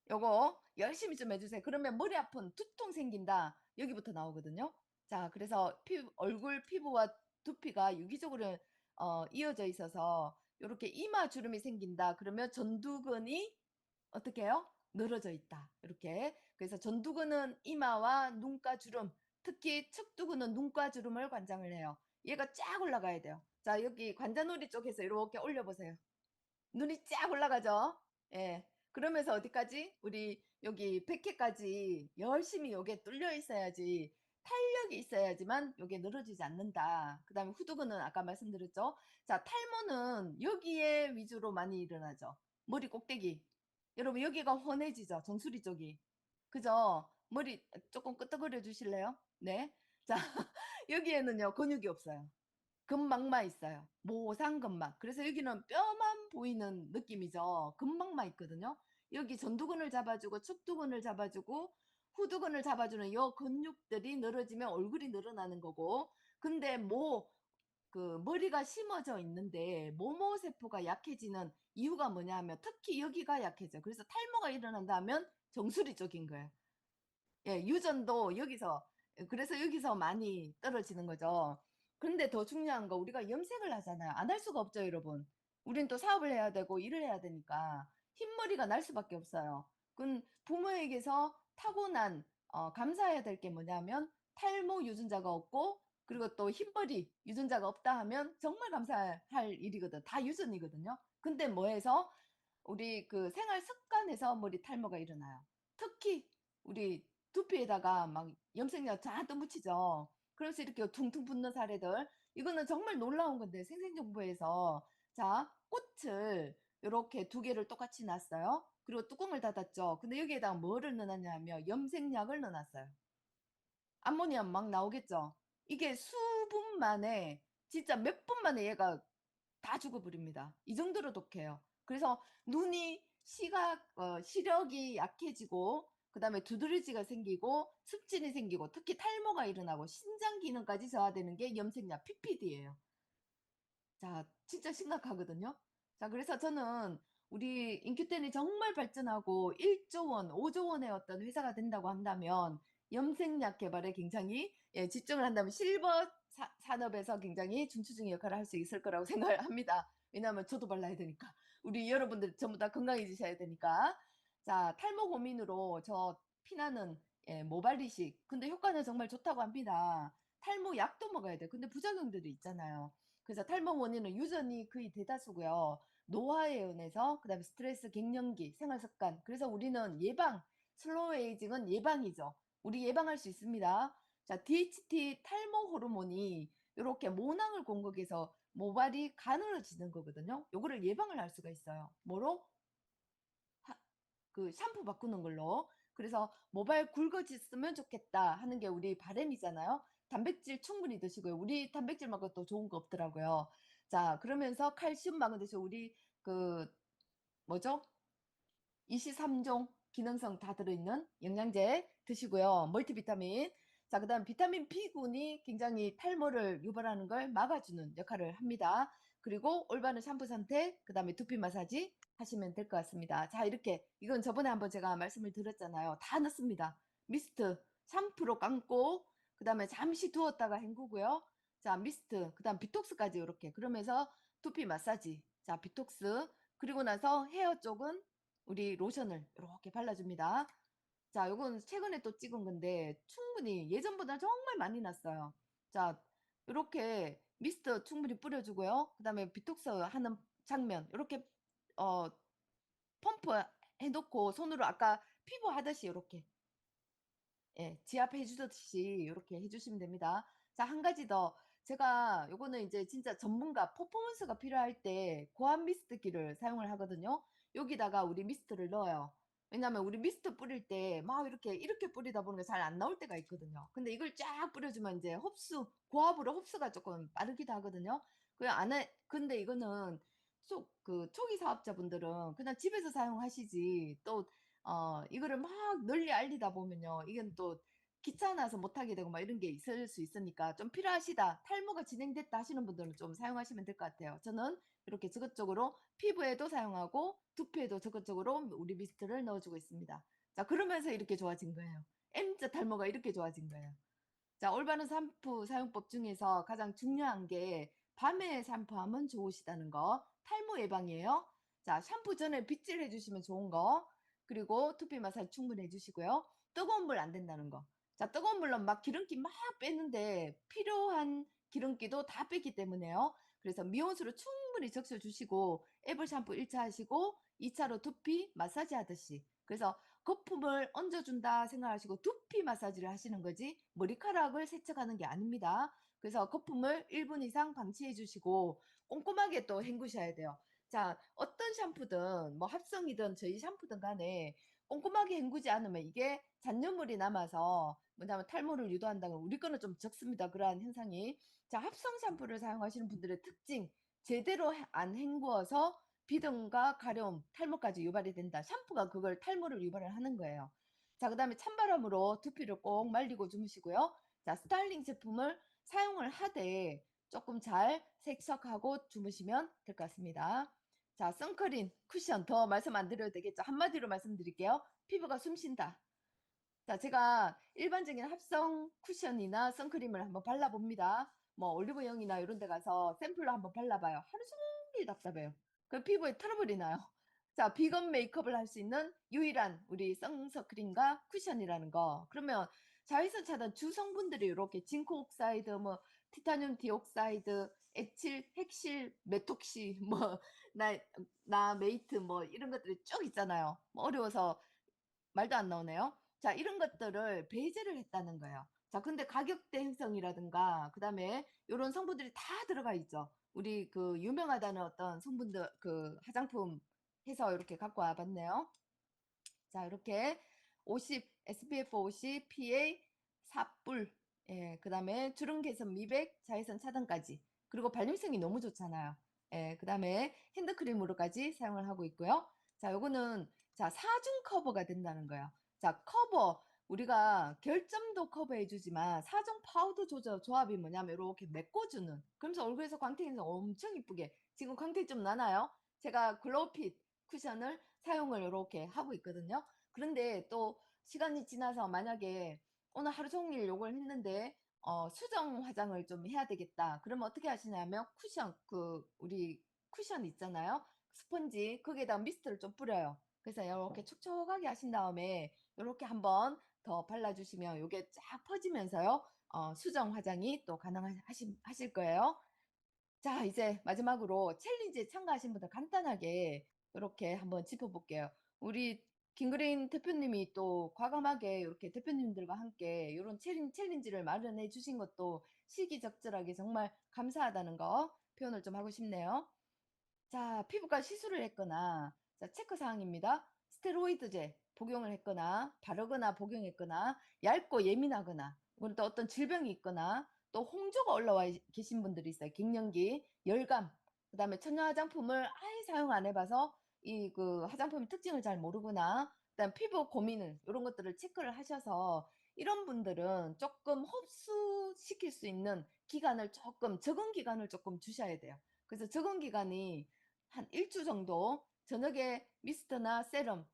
요거 열심히 좀 해주세요. 그러면 머리 아픈 두통 생긴다. 여기부터 나오거든요. 자, 그래서 얼굴 피부와 두피가 유기적으로 이어져 있어서 이렇게 이마 주름이 생긴다. 그러면 전두근이 어떻게 해요? 늘어져 있다. 이렇게. 그래서 전두근은 이마와 눈가 주름, 특히 측두근은 눈가 주름을 관장을 해요. 얘가 쫙 올라가야 돼요. 자, 여기 관자놀이 쪽에서 이렇게 올려보세요. 눈이 쫙 올라가죠? 예. 그러면서 어디까지? 우리 여기 백회까지 열심히 요게 뚫려 있어야지 탄력이 있어야지만 요게 늘어지지 않는다. 그다음에 후두근은 아까 말씀드렸죠. 자, 탈모는 여기에 위주로 많이 일어나죠. 머리 꼭대기. 여러분 여기가 훤해지죠. 정수리 쪽이. 그죠? 머리 조금 끄덕거려 주실래요? 네. 자, 여기에는요 근육이 없어요. 근막만 있어요. 모상근막. 그래서 여기는 뼈만 보이는 느낌이죠. 근막만 있거든요. 여기 전두근을 잡아주고 측두근을 잡아주고 후두근을 잡아주는 요 근육들이 늘어지면 얼굴이 늘어나는 거고, 근데 그 머리가 심어져 있는데 모모세포가 약해지는 이유가 뭐냐 하면 특히 여기가 약해져. 그래서 탈모가 일어난다면 정수리 쪽인 거예요. 예, 유전도 여기서, 그래서 여기서 많이 떨어지는 거죠. 근데 더 중요한 거, 우리가 염색을 하잖아요. 안 할 수가 없죠, 여러분. 우린 또 사업을 해야 되고 일을 해야 되니까 흰머리가 날 수밖에 없어요. 그건 부모에게서 타고난, 감사해야 될 게 뭐냐면 탈모 유전자가 없고, 그리고 또 흰머리 유전자가 없다 하면 정말 감사할 일이거든. 다 유전이거든요. 근데 뭐해서 우리 그 생활 습관에서 머리 탈모가 일어나요. 특히 우리 두피에다가 막 염색약 잔뜩 묻히죠. 그래서 이렇게 퉁퉁 붓는 사례들. 이거는 정말 놀라운 건데 생생정보에서, 자, 꽃을 이렇게 두 개를 똑같이 놨어요. 그리고 뚜껑을 닫았죠. 근데 여기에다가 뭐를 넣어놨냐 하면 염색약을 넣어놨어요. 암모니아 막 나오겠죠. 이게 수분 만에, 진짜 몇 분 만에 얘가 다 죽어버립니다. 이 정도로 독해요. 그래서 눈이 시력이 약해지고, 그 다음에 두드러지가 생기고 습진이 생기고 특히 탈모가 일어나고 신장 기능까지 저하되는 게 염색약 PPD예요. 자, 진짜 심각하거든요. 자, 그래서 저는 우리 인큐텐이 정말 발전하고 1조 원, 5조 원의 어떤 회사가 된다고 한다면 염색약 개발에 굉장히, 예, 집중을 한다면 실버 산업에서 굉장히 중추적인 역할을 할 수 있을 거라고 생각을 합니다. 왜냐하면 저도 발라야 되니까. 우리 여러분들 전부 다 건강해지셔야 되니까. 자, 탈모 고민으로 저 피나는, 예, 모발이식. 근데 효과는 정말 좋다고 합니다. 탈모 약도 먹어야 돼. 근데 부작용들이 있잖아요. 그래서 탈모 원인은 유전이 거의 대다수고요. 노화에 의해서, 그다음에 스트레스, 갱년기, 생활 습관. 그래서 우리는 예방, 슬로우 에이징은 예방이죠. 우리 예방할 수 있습니다. 자, DHT 탈모 호르몬이 이렇게 모낭을 공격해서 모발이 가늘어지는 거거든요. 요거를 예방을 할 수가 있어요. 뭐로? 그 샴푸 바꾸는 걸로. 그래서 모발 굵어졌으면 좋겠다 하는 게 우리 바람이잖아요. 단백질 충분히 드시고요. 우리 단백질 말고 또 좋은 거 없더라고요. 자, 그러면서 칼슘 마그네슘, 우리 그 뭐죠? 23종 기능성 다 들어있는 영양제 드시고요. 멀티비타민. 자, 그다음 비타민 B군이 굉장히 탈모를 유발하는 걸 막아주는 역할을 합니다. 그리고 올바른 샴푸 선택, 그다음에 두피 마사지 하시면 될 것 같습니다. 자, 이렇게 이건 저번에 한번 제가 말씀을 드렸잖아요. 다 넣습니다. 미스트, 샴푸로 감고 그다음에 잠시 두었다가 헹구고요. 자, 미스트, 그다음 비톡스까지 이렇게. 그러면서 두피 마사지. 자, 비톡스. 그리고 나서 헤어 쪽은 우리 로션을 이렇게 발라줍니다. 자, 요건 최근에 또 찍은 건데 충분히 예전보다 정말 많이 났어요. 자, 이렇게 미스트 충분히 뿌려주고요. 그 다음에 비톡스 하는 장면 이렇게 어 펌프 해놓고 손으로 아까 피부 하듯이 이렇게, 예, 지압해 주듯이 이렇게 해주시면 됩니다. 자, 한 가지 더. 제가 요거는 이제 진짜 전문가 퍼포먼스가 필요할 때 고압 미스트기를 사용을 하거든요. 여기다가 우리 미스트를 넣어요. 왜냐면 우리 미스트 뿌릴 때 막 이렇게 뿌리다 보니까 잘 안 나올 때가 있거든요. 근데 이걸 쫙 뿌려주면 이제 고압으로 흡수가 조금 빠르기도 하거든요. 그 안에, 근데 이거는 초기 사업자분들은 그냥 집에서 사용하시지, 또 이거를 막 널리 알리다 보면요. 이건 또 귀찮아서 못하게 되고 막 이런 게 있을 수 있으니까 좀 필요하시다, 탈모가 진행됐다 하시는 분들은 좀 사용하시면 될 것 같아요. 저는 이렇게 적극적으로 피부에도 사용하고 두피에도 적극적으로 우리 미스트를 넣어주고 있습니다. 자, 그러면서 이렇게 좋아진 거예요. M자 탈모가 이렇게 좋아진 거예요. 자, 올바른 샴푸 사용법 중에서 가장 중요한 게 밤에 샴푸하면 좋으시다는 거. 탈모 예방이에요. 자, 샴푸 전에 빗질 해주시면 좋은 거. 그리고 두피 마사지 충분히 해주시고요. 뜨거운 물 안 된다는 거. 자, 뜨거운 물로 막 기름기 막 빼는데 필요한 기름기도 다 뺐기 때문에요. 그래서 미온수로 충분히 적셔주시고 애벌 샴푸 1차 하시고 2차로 두피 마사지 하듯이. 그래서 거품을 얹어준다 생각하시고 두피 마사지를 하시는 거지 머리카락을 세척하는 게 아닙니다. 그래서 거품을 1분 이상 방치해 주시고 꼼꼼하게 또 헹구셔야 돼요. 자, 어떤 샴푸든 뭐 합성이든 저희 샴푸든 간에 꼼꼼하게 헹구지 않으면 이게 잔여물이 남아서 뭐냐면 탈모를 유도한다는 우리 거는 좀 적습니다. 그러한 현상이. 자, 합성 샴푸를 사용하시는 분들의 특징 제대로 안 헹구어서 비듬과 가려움, 탈모까지 유발이 된다. 샴푸가 그걸 탈모를 유발을 하는 거예요. 자, 그다음에 찬바람으로 두피를 꼭 말리고 주무시고요. 자, 스타일링 제품을 사용을 하되 조금 잘 세척하고 주무시면 될 것 같습니다. 자, 선크림, 쿠션 더 말씀 안 드려도 되겠죠. 한마디로 말씀드릴게요. 피부가 숨쉰다. 자, 제가 일반적인 합성 쿠션이나 선크림을 한번 발라봅니다. 뭐 올리브영이나 이런 데 가서 샘플로 한번 발라봐요. 하루 종일 답답해요. 그 피부에 트러블이 나요. 자, 비건 메이크업을 할 수 있는 유일한 우리 선크림과 쿠션이라는 거. 그러면 자외선 차단 주성분들이 이렇게 징크 옥사이드, 뭐 티타늄 디옥사이드, 에칠, 핵실, 메톡시, 뭐 나 메이트 뭐 이런 것들이 쭉 있잖아요. 뭐 어려워서 말도 안 나오네요. 자, 이런 것들을 배제를 했다는 거예요. 자, 근데 가격대 형성이라든가 그다음에 요런 성분들이 다 들어가 있죠. 우리 그 유명하다는 어떤 성분들 그 화장품 해서 이렇게 갖고 와 봤네요. 자, 이렇게 50 SPF 50 PA 4뿔 예, 그다음에 주름 개선 미백 자외선 차단까지. 그리고 발림성이 너무 좋잖아요. 예, 그다음에 핸드크림으로까지 사용을 하고 있고요. 자, 요거는 자, 4중 커버가 된다는 거예요. 자, 커버 우리가 결점도 커버해 주지만 4중 파우더 조합이 뭐냐면 이렇게 메꿔주는. 그러면서 얼굴에서 광택에서 엄청 이쁘게 지금 광택 좀 나나요? 제가 글로우핏 쿠션을 사용을 이렇게 하고 있거든요. 그런데 또 시간이 지나서 만약에 오늘 하루 종일 요걸 했는데 수정 화장을 좀 해야 되겠다. 그러면 어떻게 하시냐면 쿠션 그 우리 쿠션 있잖아요. 스펀지 거기에다 미스트를 좀 뿌려요. 그래서 이렇게 촉촉하게 하신 다음에 이렇게 한번 더 발라주시면 이게 쫙 퍼지면서요. 수정 화장이 또 가능하실 거예요. 자, 이제 마지막으로 챌린지에 참가하신 분들 간단하게 이렇게 한번 짚어볼게요. 우리 김그린 대표님이 또 과감하게 이렇게 대표님들과 함께 이런 챌린지를 마련해 주신 것도 시기적절하게 정말 감사하다는 거 표현을 좀 하고 싶네요. 자, 피부과 시술을 했거나, 자, 체크 사항입니다. 스테로이드제 복용을 했거나, 바르거나 복용했거나, 얇고 예민하거나, 혹은 또 어떤 질병이 있거나, 또 홍조가 올라와 계신 분들이 있어요. 갱년기, 열감, 그 다음에 천연 화장품을 아예 사용 안 해봐서 이 그 화장품의 특징을 잘 모르거나, 그다음 피부 고민을, 이런 것들을 체크를 하셔서 이런 분들은 조금 흡수시킬 수 있는 기간을 조금, 적응 기간을 조금 주셔야 돼요. 그래서 적응 기간이 한 1주 정도 저녁에 미스트나 세럼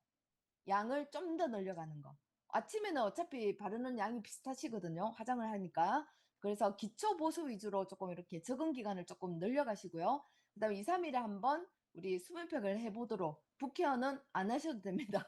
양을 좀 더 늘려가는 거. 아침에는 어차피 바르는 양이 비슷하시거든요. 화장을 하니까. 그래서 기초 보수 위주로 조금 이렇게 적응 기간을 조금 늘려가시고요. 그다음에 2, 3일에 한번 우리 수면팩을 해보도록 붓케어는 안 하셔도 됩니다.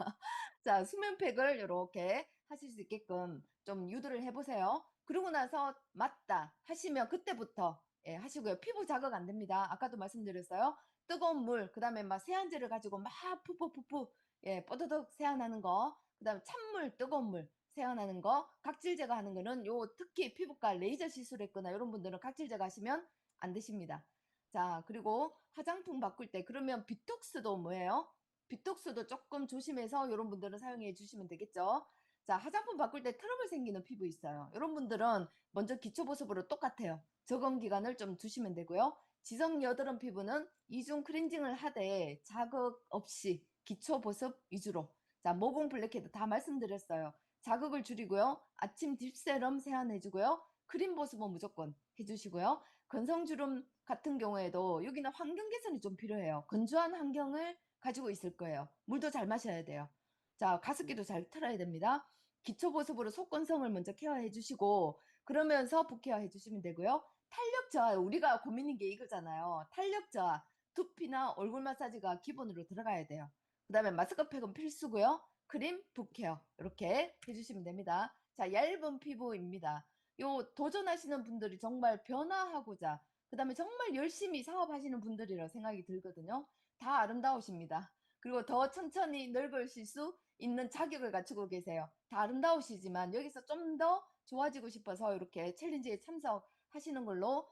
자, 수면팩을 이렇게 하실 수 있게끔 좀 유도를 해보세요. 그러고 나서 맞다 하시면 그때부터 예, 하시고요. 피부 자극 안 됩니다. 아까도 말씀드렸어요. 뜨거운 물, 그 다음에 막 세안제를 가지고 막 푸푸푸푸 예, 뽀드득 세안하는 거, 그다음에 찬물, 뜨거운 물 세안하는 거, 각질 제거하는 거는 요 특히 피부과 레이저 시술했거나 이런 분들은 각질 제거하시면 안 되십니다. 자, 그리고 화장품 바꿀 때 그러면 비톡스도 뭐예요? 비톡스도 조금 조심해서 이런 분들은 사용해 주시면 되겠죠. 자, 화장품 바꿀 때 트러블 생기는 피부 있어요. 이런 분들은 먼저 기초 보습으로 똑같아요. 적응 기간을 좀 두시면 되고요. 지성 여드름 피부는 이중 클렌징을 하되 자극 없이 기초 보습 위주로. 자, 모공 블랙헤드 다 말씀드렸어요. 자극을 줄이고요. 아침 딥세럼 세안해주고요. 크림 보습은 무조건 해주시고요. 건성주름 같은 경우에도 여기는 환경 개선이 좀 필요해요. 건조한 환경을 가지고 있을 거예요. 물도 잘 마셔야 돼요. 자, 가습기도 잘 틀어야 됩니다. 기초 보습으로 속건성을 먼저 케어해 주시고 그러면서 붓케어 해주시면 되고요. 탄력 저하 우리가 고민인 게 이거잖아요. 탄력 저하 두피나 얼굴 마사지가 기본으로 들어가야 돼요. 그 다음에 마스크팩은 필수고요. 크림, 붓케어 이렇게 해주시면 됩니다. 자, 얇은 피부입니다. 요 도전하시는 분들이 정말 변화하고자 그 다음에 정말 열심히 사업하시는 분들이라 생각이 들거든요. 다 아름다우십니다. 그리고 더 천천히 늙으실 수 있는 자격을 갖추고 계세요. 다 아름다우시지만 여기서 좀 더 좋아지고 싶어서 이렇게 챌린지에 참석하시는 걸로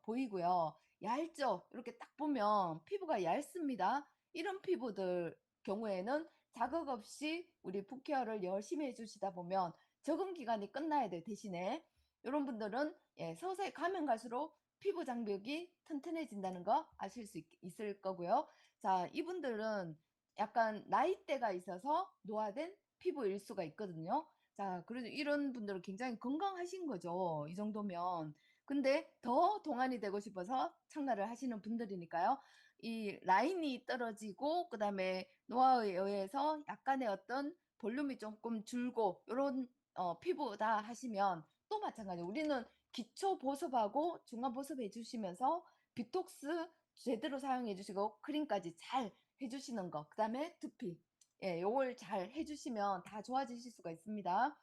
보이고요. 얇죠? 이렇게 딱 보면 피부가 얇습니다. 이런 피부들 경우에는 자극 없이 우리 붓케어를 열심히 해주시다 보면 적응 기간이 끝나야 돼. 대신에 이런 분들은 서서히 가면 갈수록 피부 장벽이 튼튼해진다는 거 아실 수 있을 거고요. 자, 이분들은 약간 나이대가 있어서 노화된 피부일 수가 있거든요. 자, 그래서 이런 분들은 굉장히 건강하신 거죠. 이 정도면. 근데 더 동안이 되고 싶어서 참가를 하시는 분들이니까요. 이 라인이 떨어지고 그다음에 노화에 의해서 약간의 어떤 볼륨이 조금 줄고 이런 피부다 하시면 또 마찬가지. 우리는 기초 보습하고 중간 보습 해주시면서 비톡스 제대로 사용해 주시고 크림까지 잘 해주시는 거. 그다음에 두피. 예, 요걸 잘 해주시면 다 좋아지실 수가 있습니다.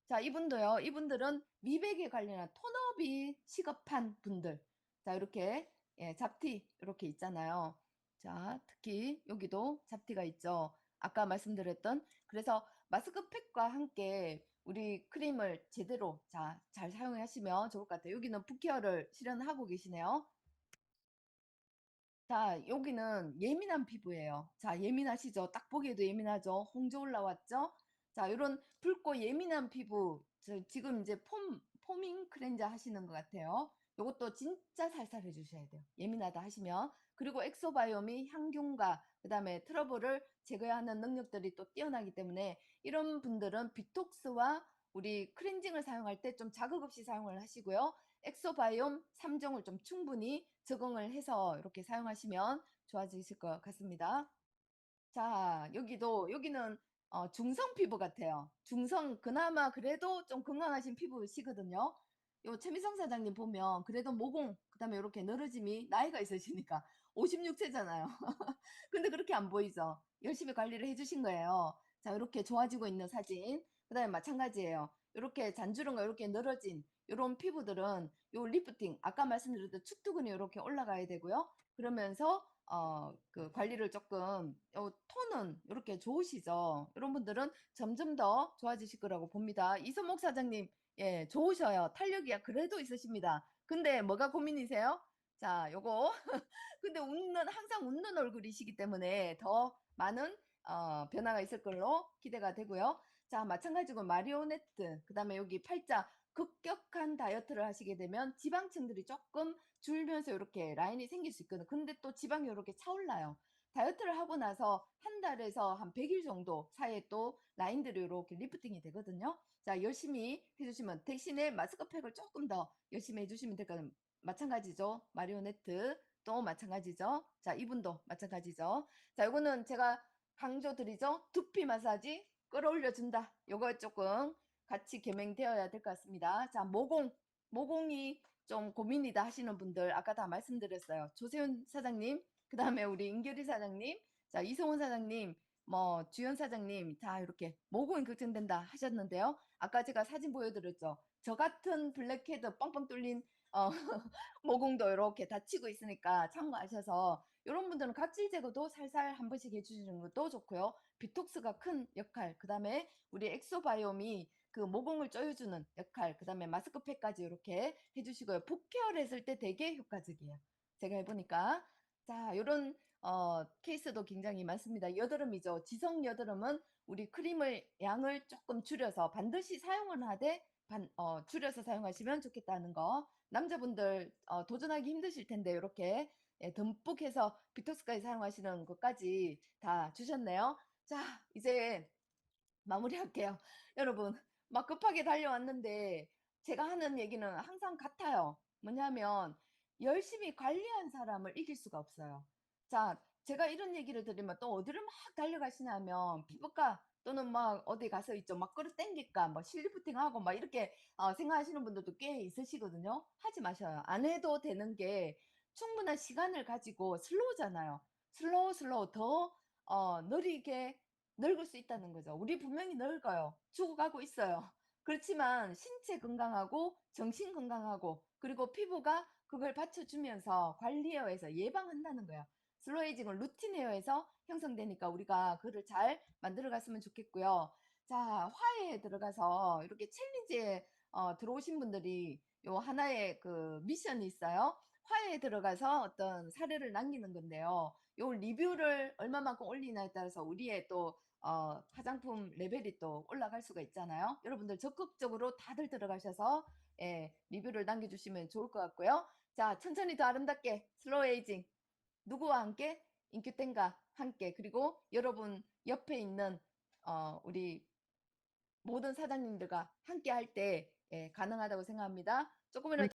자, 이분도요. 이분들은 미백에 관련한 톤업이 시급한 분들. 자, 이렇게 잡티 이렇게 있잖아요. 자, 특히 여기도 잡티가 있죠. 아까 말씀드렸던 그래서 마스크팩과 함께 우리 크림을 제대로 잘 사용하시면 좋을 것 같아요. 여기는 붓케어를 실현하고 계시네요. 자, 여기는 예민한 피부예요. 자, 예민하시죠? 딱 보기에도 예민하죠? 홍조 올라왔죠? 자, 이런 붉고 예민한 피부, 지금 이제 포밍 클렌저 하시는 것 같아요. 이것도 진짜 살살 해주셔야 돼요. 예민하다 하시면. 그리고 엑소바이옴이 향균과 그 다음에 트러블을 제거하는 능력들이 또 뛰어나기 때문에 이런 분들은 비톡스와 우리 클렌징을 사용할 때 좀 자극 없이 사용을 하시고요. 엑소바이옴 3종을 좀 충분히 적응을 해서 이렇게 사용하시면 좋아지실 것 같습니다. 자, 여기는 중성 피부 같아요. 중성, 그나마 그래도 좀 건강하신 피부시거든요. 요 최미성 사장님 보면 그래도 모공, 그 다음에 이렇게 늘어짐이 나이가 있으시니까 56세잖아요. 근데 그렇게 안 보이죠? 열심히 관리를 해주신 거예요. 자, 이렇게 좋아지고 있는 사진. 그 다음에 마찬가지예요. 이렇게 잔주름과 이렇게 늘어진 이런 피부들은 요 리프팅, 아까 말씀드렸던 축두근이 이렇게 올라가야 되고요. 그러면서 그 관리를 조금 톤은 이렇게 좋으시죠. 이런 분들은 점점 더 좋아지실 거라고 봅니다. 이선목 사장님, 예, 좋으셔요. 탄력이 그래도 있으십니다. 근데 뭐가 고민이세요? 자, 요거 근데 항상 웃는 얼굴이시기 때문에 더 많은 변화가 있을 걸로 기대가 되고요. 자, 마찬가지고 마리오네트, 그 다음에 여기 팔자, 급격한 다이어트를 하시게 되면 지방층들이 조금 줄면서 이렇게 라인이 생길 수 있거든요. 근데 또 지방이 이렇게 차올라요. 다이어트를 하고 나서 한 달에서 한 100일 정도 사이에 또 라인들이 이렇게 리프팅이 되거든요. 자, 열심히 해주시면 대신에 마스크팩을 조금 더 열심히 해주시면 될 거예요. 마찬가지죠. 마리오네트 또 마찬가지죠. 자, 이분도 마찬가지죠. 자, 이거는 제가 강조드리죠. 두피 마사지 끌어올려 준다. 요거 조금 같이 겸행되어야 될 것 같습니다. 자, 모공이 좀 고민이다 하시는 분들 아까 다 말씀드렸어요. 조세훈 사장님, 그 다음에 우리 임결희 사장님, 자, 이성훈 사장님, 뭐 주연 사장님 다 이렇게 모공이 걱정된다 하셨는데요. 아까 제가 사진 보여드렸죠. 저 같은 블랙헤드 뻥뻥 뚫린 모공도 이렇게 다치고 있으니까 참고하셔서 이런 분들은 각질 제거도 살살 한 번씩 해주시는 것도 좋고요. 비톡스가 큰 역할, 그 다음에 우리 엑소바이옴이 그 모공을 조여주는 역할, 그 다음에 마스크팩까지 이렇게 해주시고요. 붓케어를 했을 때 되게 효과적이에요. 제가 해보니까. 자, 이런 케이스도 굉장히 많습니다. 여드름이죠. 지성 여드름은 우리 크림을 양을 조금 줄여서 반드시 사용은 하되 줄여서 사용하시면 좋겠다는 거. 남자분들 도전하기 힘드실 텐데 이렇게 듬뿍 해서 비톡스까지 사용하시는 것까지 다 주셨네요. 자, 이제 마무리할게요. 여러분, 막 급하게 달려왔는데 제가 하는 얘기는 항상 같아요. 뭐냐면 열심히 관리한 사람을 이길 수가 없어요. 자, 제가 이런 얘기를 드리면 또 어디를 막 달려가시냐면 피부과 또는 막 어디 가서 있죠. 막 끌어당길까, 뭐 실리프팅하고 막 이렇게 생각하시는 분들도 꽤 있으시거든요. 하지 마셔요. 안 해도 되는 게 충분한 시간을 가지고 슬로우잖아요. 슬로우 더 느리게 늙을 수 있다는 거죠. 우리 분명히 늙어요. 죽어가고 있어요. 그렇지만 신체 건강하고 정신 건강하고 그리고 피부가 그걸 받쳐주면서 관리해서 예방한다는 거예요. 슬로우 에이징은 루틴웨어에서 형성되니까 우리가 그거를 잘 만들어 갔으면 좋겠고요. 자, 화해에 들어가서 이렇게 챌린지에 들어오신 분들이 요 하나의 그 미션이 있어요. 화해에 들어가서 어떤 사례를 남기는 건데요. 요 리뷰를 얼마만큼 올리냐에 따라서 우리의 또 화장품 레벨이 또 올라갈 수가 있잖아요. 여러분들 적극적으로 다들 들어가셔서 예, 리뷰를 남겨주시면 좋을 것 같고요. 자, 천천히 더 아름답게 슬로우 에이징 누구와 함께? 인큐땡과 함께 그리고 여러분 옆에 있는 우리 모든 사장님들과 함께 할 때 예, 가능하다고 생각합니다. 조금이라도